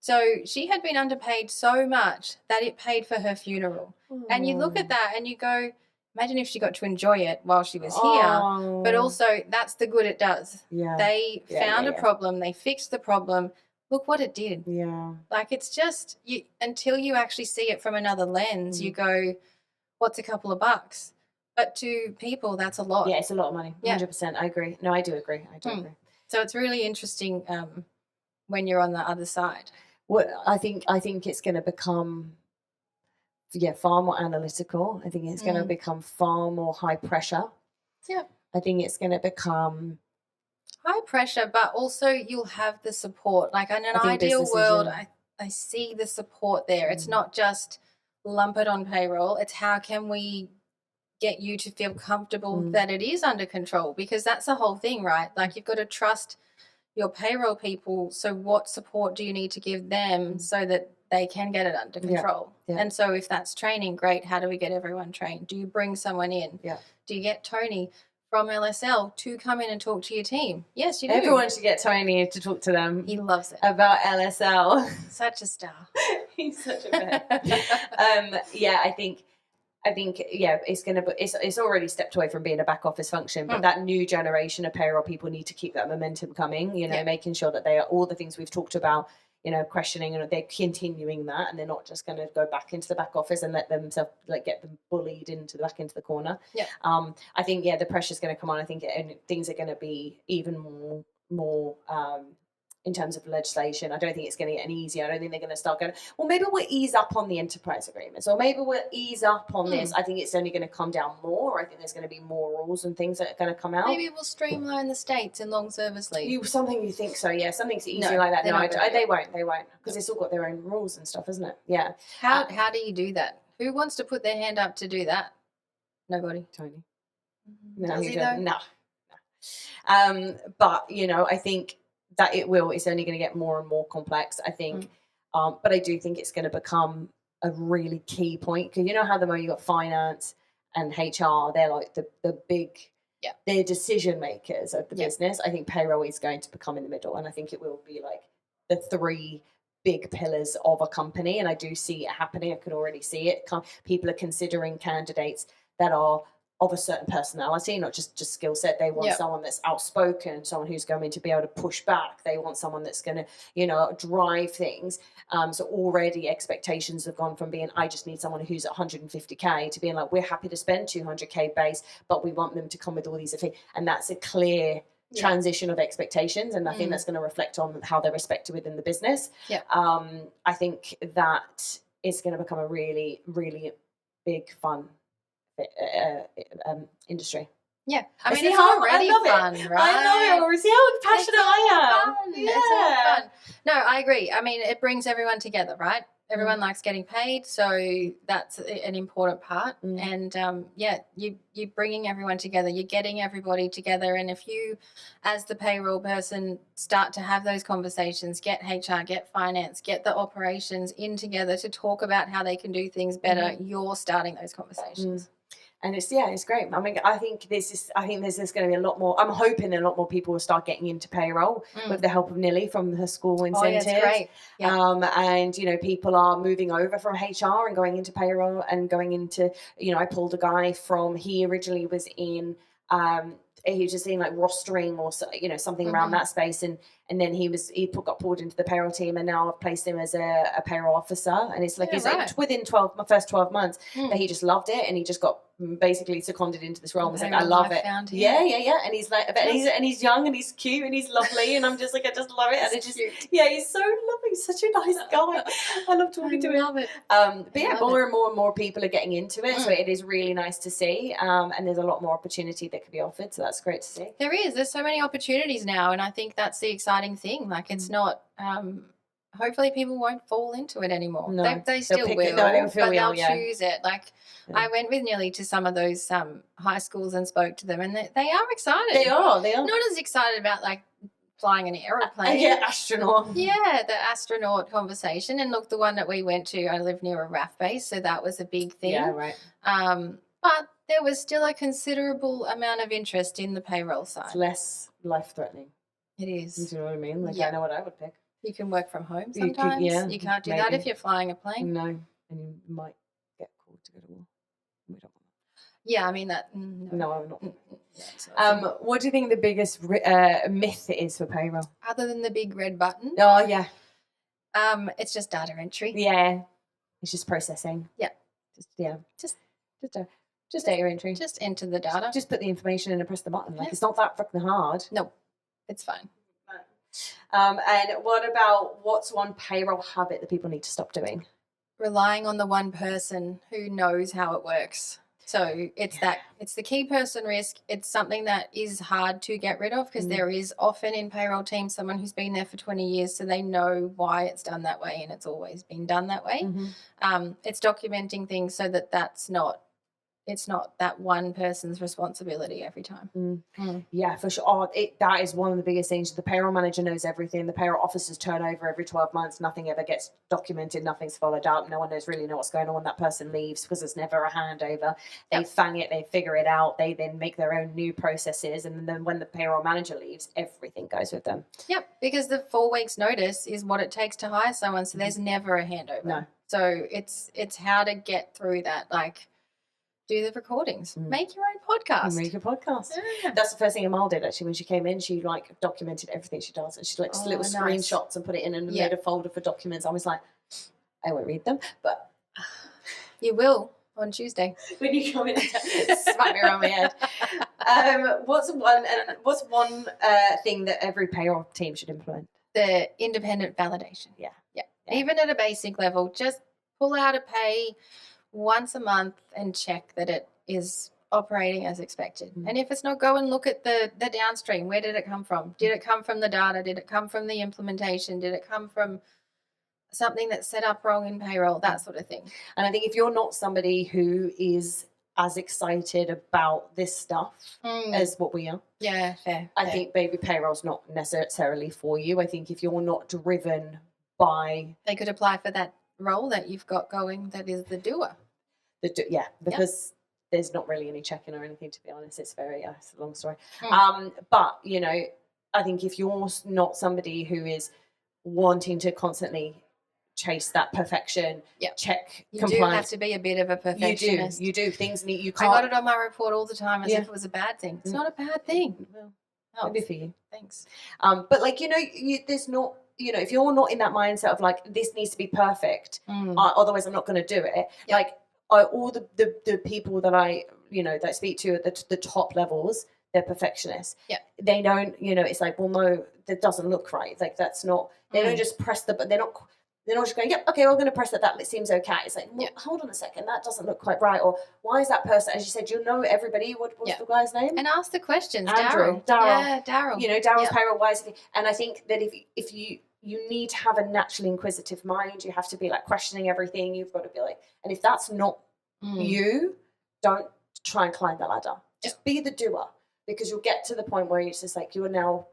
So she had been underpaid so much that it paid for her funeral. And you look at that and you go, imagine if she got to enjoy it while she was here. But also, that's the good it does. Yeah. They found a problem. They fixed the problem. Look what it did. Yeah. Like, it's just, until you actually see it from another lens, you go, what's a couple of bucks? But to people, that's a lot. Yeah, it's a lot of money. 100%. I agree. No, I do agree. Agree. So it's really interesting when you're on the other side. Well, I think it's going to become, far more analytical. I think it's going to become far more high pressure. Yeah. I think it's going to become high pressure, but also you'll have the support. Like, in an ideal world, I see the support there. It's not just lump it on payroll. It's how can we get you to feel comfortable that it is under control, because that's the whole thing, right? Like, you've got to trust your payroll people. So what support do you need to give them so that they can get it under control? Yeah. And so if that's training, great. How do we get everyone trained? Do you bring someone in? Yeah. Do you get Tony from LSL to come in and talk to your team? Yes, you do. Everyone should get Tony to talk to them. He loves it. About LSL. Such a star. He's such a man. I think it's already stepped away from being a back office function, but that new generation of payroll people need to keep that momentum coming, making sure that they are all the things we've talked about, questioning, and they're continuing that, and they're not just going to go back into the back office and let themselves get them bullied back into the corner. Yeah. I think the pressure's going to come on. I think things are going to be even more in terms of legislation. I don't think it's going to get any easier. I don't think they're going to start going, well, maybe we'll ease up on the enterprise agreements, or maybe we'll ease up on this. I think it's only going to come down more. I think there's going to be more rules and things that are going to come out. Maybe we'll streamline the states in long service leave. Something you think so, yeah. Something's easier like that. No, they won't. Because it's all got their own rules and stuff, isn't it? Yeah. How do you do that? Who wants to put their hand up to do that? Nobody. Tony. No, does he though? No. But, I think that it's only going to get more and more complex, I think. But I do think it's going to become a really key point, because you know how the moment you got finance and HR, they're like the big, they're decision makers of the business. I think payroll is going to become in the middle, and I think it will be like the three big pillars of a company, and I do see it happening. I can already see it. People are considering candidates that are of a certain personality, not just skill set. They want someone that's outspoken, someone who's going to be able to push back. They want someone that's going to, drive things. So already expectations have gone from being, I just need someone who's at 150K, to being like, we're happy to spend 200K base, but we want them to come with all these things. And that's a clear transition of expectations, and I think that's going to reflect on how they're respected within the business. I think that it's going to become a really, really big fun industry. Yeah, I mean, it's already fun, right? I love it. See how passionate I am. It's all fun. No, I agree. I mean, it brings everyone together, right? Everyone likes getting paid, so that's an important part. And you're bringing everyone together. You're getting everybody together. And if you, as the payroll person, start to have those conversations, get HR, get finance, get the operations in together to talk about how they can do things better, you're starting those conversations. And it's great. I mean, I think there's going to be a lot more. I'm hoping a lot more people will start getting into payroll with the help of Nilly from her school incentives. Oh, yeah, it's great. Yeah. And people are moving over from HR and going into payroll and going into. I pulled a guy from. He originally was in. He was just in like rostering or something around that space, and then he got pulled into the payroll team, and now I've placed him as a payroll officer, and it's like within my first 12 months that he just loved it, and he just got basically seconded into this role and was like, I love it. Yeah. And he's like, and he's young and he's cute and he's lovely, and I'm just like, I just love it. And it's just, he's so lovely. He's such a nice guy. I love talking to him. Love it. But more and more people are getting into it, so it is really nice to see. And there's a lot more opportunity that can be offered, so that's great to see. There's so many opportunities now, and I think that's the exciting thing. Like, it's not hopefully people won't fall into it anymore. No, They they'll still pick will, it. No, they will, but they'll yeah. choose it. Like Yeah. I went with Nearly to some of those high schools and spoke to them, and they are excited. They are. Not as excited about like flying an aeroplane. Yeah, astronaut. Yeah, the astronaut conversation. And look, the one that we went to, I live near a RAF base, so that was a big thing. Yeah, right. But there was still a considerable amount of interest in the payroll side. It's less life-threatening. It is. Do you know what I mean? Like, Yeah. I know what I would pick. You can work from home You sometimes. could, You can't do that if you're flying a plane. No, and you might get called to go to war. We don't want that. Yeah, I mean that. No, I'm not. What What do you think the biggest myth is for payroll? other than the big red button, Oh, yeah. it's just data entry. Yeah. It's just processing. Yeah. Just data entry. Just enter the data. Just put the information in and press the button. Like, Yeah. it's not that freaking hard. No, it's fine. And what about what's one payroll habit that people need to stop doing? Relying on the one person who knows how it works. So it's the key person risk. It's something that is hard to get rid of because there is often in payroll teams someone who's been there for 20 years, so they know why it's done that way and it's always been done that way. It's documenting things so that it's not that one person's responsibility every time. Yeah, for sure. That is one of the biggest things. The payroll manager knows everything. The payroll officers turn over every 12 months. Nothing ever gets documented. Nothing's followed up. No one really knows what's going on when that person leaves because there's never a handover. They fang it. They figure it out. They then make their own new processes. And then when the payroll manager leaves, everything goes with them. Yep, because the 4 weeks notice is what it takes to hire someone. So there's never a handover. No. So it's how to get through that. Like, do the recordings. Make your own podcast. Make your podcast. Yeah. That's the first thing Amal did actually when she came in. She like documented everything she does, and she like little screenshots and put it in and made a folder for documents. I was like, I won't read them, but you will on Tuesday when you come in and smack me around my head. What's one thing that every payroll team should implement? The independent validation. Yeah. Even at a basic level, just pull out a pay once a month and check that it is operating as expected. And if it's not, go and look at the downstream. Where did it come from? Did it come from the data? Did it come from the implementation? Did it come from something that's set up wrong in payroll? That sort of thing. And I think if you're not somebody who is as excited about this stuff as what we are, fair. I think baby payroll's not necessarily for you. I think if you're not driven by... They could apply for that role that you've got going that is the doer. Because there's not really any checking or anything, to be honest. It's it's a long story. But you know, I think if you're not somebody who is wanting to constantly chase that perfection, check you compliance, do have to be a bit of a perfectionist. You do things need. You can't. I got it on my report all the time as if it was a bad thing. It's not a bad thing. Well, maybe for you. Thanks. But like there's not. If you're not in that mindset of like this needs to be perfect, otherwise I'm not going to do it. Like all the people that I that I speak to at the top levels, they're perfectionists. They don't. It's like, well, no, that doesn't look right. Like that's not. They don't just press but they're not just going, yep, okay, we're going to press that. That seems okay. It's like, well, hold on a second, that doesn't look quite right. Or why is that person? As you said, you know everybody. What's the guy's name? And ask the questions. Darryl. Yeah, Darryl. Darryl's payroll. Why is it? And I think that if you need to have a naturally inquisitive mind. You have to be like questioning everything. You've got to be like, and if that's not you, don't try and climb the ladder. Just be the doer, because you'll get to the point where it's just like you're now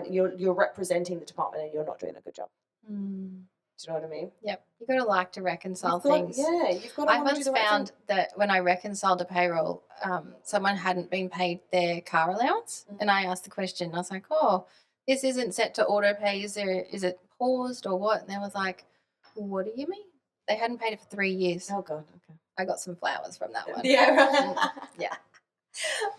you're representing the department and you're not doing a good job. Do you know what I mean? Yep. You've got to like to reconcile things. You've got to. I once found that when I reconciled a payroll, someone hadn't been paid their car allowance, and I asked the question. I was like, "Oh, this isn't set to auto pay. Is it paused or what?" And they was like, "What do you mean?" They hadn't paid it for 3 years. Oh God. Okay. I got some flowers from that one. Yeah. Right. Yeah.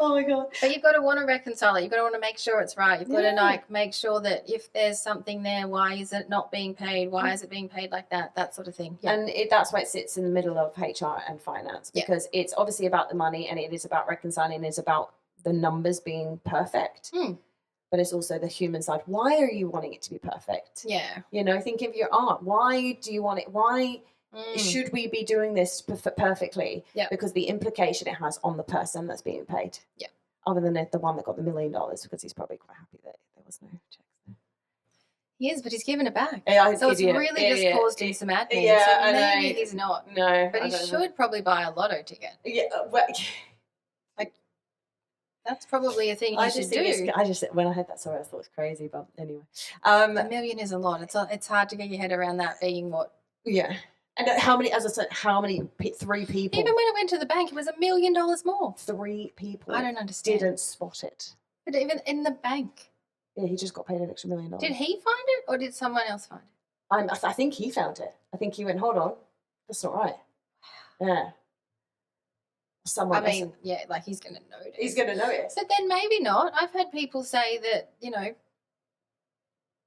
Oh my God. But you've got to want to reconcile it. You've got to want to make sure it's right. You've got to make sure that if there's something there, why is it not being paid? Why is it being paid like that? That sort of thing. Yeah. And that's why it sits in the middle of HR and finance, because it's obviously about the money and it is about reconciling. It's about the numbers being perfect. But it's also the human side. Why are you wanting it to be perfect? Yeah. Think of your art. Why do you want it? Why should we be doing this perfectly? Yeah. Because the implication it has on the person that's being paid. Yeah. Other than the one that got the $1 million, because he's probably quite happy that there was no checks there. He is, but he's given it back. Yeah, he's so it's idiot. really just caused him some admin. Yeah, so I know. maybe he's not. No, But he should probably buy a lotto ticket. Yeah, well, That's probably a thing he should do. When I heard that story, I thought it was crazy, but anyway. $1 million is a lot. It's hard to get your head around that being what. Yeah. And how many, as I said, 3 people? Even when it went to the bank, it was $1 million more. 3 people. I don't understand. Didn't spot it. But even in the bank. Yeah, he just got paid an extra $1 million. Did he find it or did someone else find it? I think he found it. I think he went, hold on, that's not right. Yeah. Like he's going to notice. He's going to notice. But then maybe not. I've had people say that,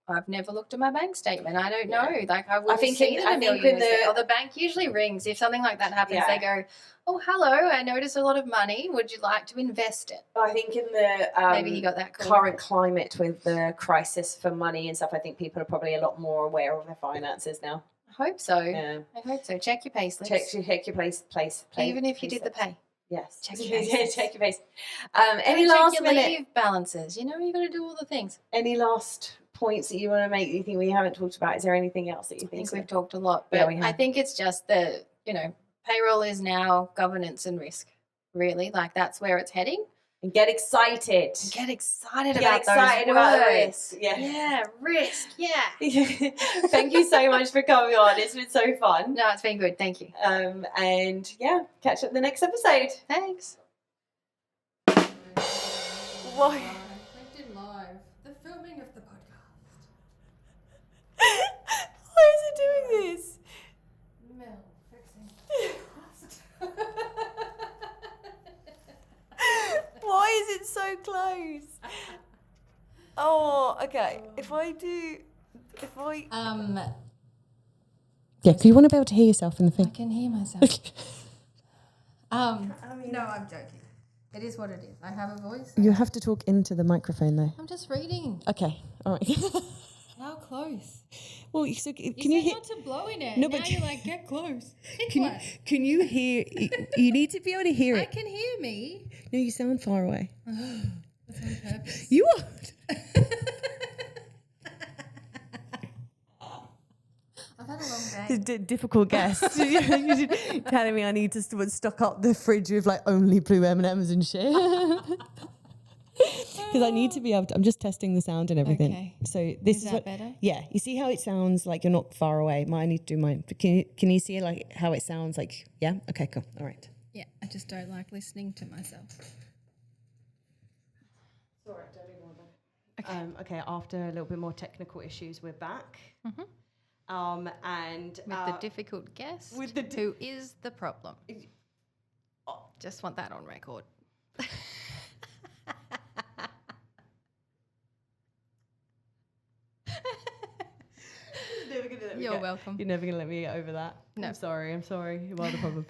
I've never looked at my bank statement. I don't know. Like I wouldn't see that $1 million or the bank usually rings. If something like that happens, they go, oh, hello, I noticed a lot of money. Would you like to invest it? I think in the maybe he got that current climate with the crisis for money and stuff, I think people are probably a lot more aware of their finances now. I hope so. Yeah. I hope so. Check your pay slips. Check your place. Even if you did the pay. Yes. Check your pay. Check your face. Any last minute leave balances. You got to do all the things. Any last points that you want to make that you think we haven't talked about? Is there anything else that you think? I think we've talked a lot, but I think it's just the, payroll is now governance and risk, really. Like that's where it's heading. And get excited. Get excited about the risk. Yeah, risk. Yeah. Thank you so much for coming on. It's been so fun. No, it's been good. Thank you. And yeah, catch up the next episode. Thanks. Why? Reflected live. The filming of the podcast. Why is it doing this? Mel fixing. Why is it so close? Oh, okay. Yeah, do you want to be able to hear yourself in the thing? I can hear myself. No, I'm joking. It is what it is. I have a voice. You have to talk into the microphone though. I'm just reading. Okay, all right. How close? Well, so can you hear? Not to blow in it. No, now but you're like, get close. Can you hear? You need to be able to hear it. I can hear me. No, you sound far away. That's on purpose. You are. I've had a long day. Difficult guess. You're telling me I need to stock up the fridge with like only blue M&Ms and shit. Because I need to be able to, I'm just testing the sound and everything. Okay. So this is that better? Yeah. You see how it sounds like you're not far away? I need to do mine. Can you see like how it sounds like? Yeah? Okay, cool. All right. Yeah, I just don't like listening to myself. It's all right, don't ignore them. Okay, after a little bit more technical issues, we're back. Mm-hmm. And with the difficult guest, who is the problem? Just want that on record. You're welcome. You're never gonna let me get over that. No. I'm sorry. You are the problem.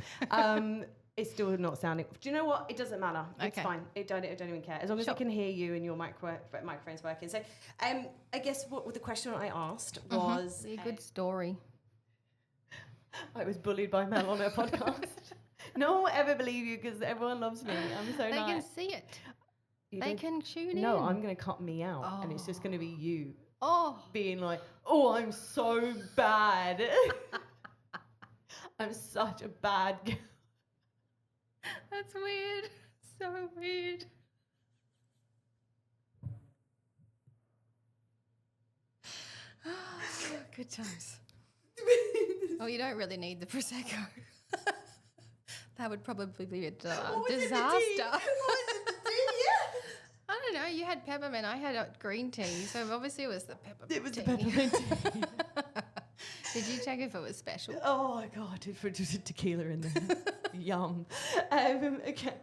It's still not sounding. Do you know what? It doesn't matter. It's fine. I don't even care as long as I can hear you and your microphone's working. So, I guess what the question I asked was a good story. I was bullied by Mel on her podcast. No one will ever believe you because everyone loves me. I'm so nice. They can see it. They can tune in. No, I'm going to cut me out and it's just going to be you. Oh. Being like, oh, I'm so bad. I'm such a bad girl. That's weird. So weird. Good times. Oh, you don't really need the Prosecco. That would probably be a disaster. I don't know. You had peppermint. I had green tea. So obviously it was the peppermint tea. It was the peppermint tea. Did you check if it was special? Oh, my God. It was tequila in there. Yum. Okay.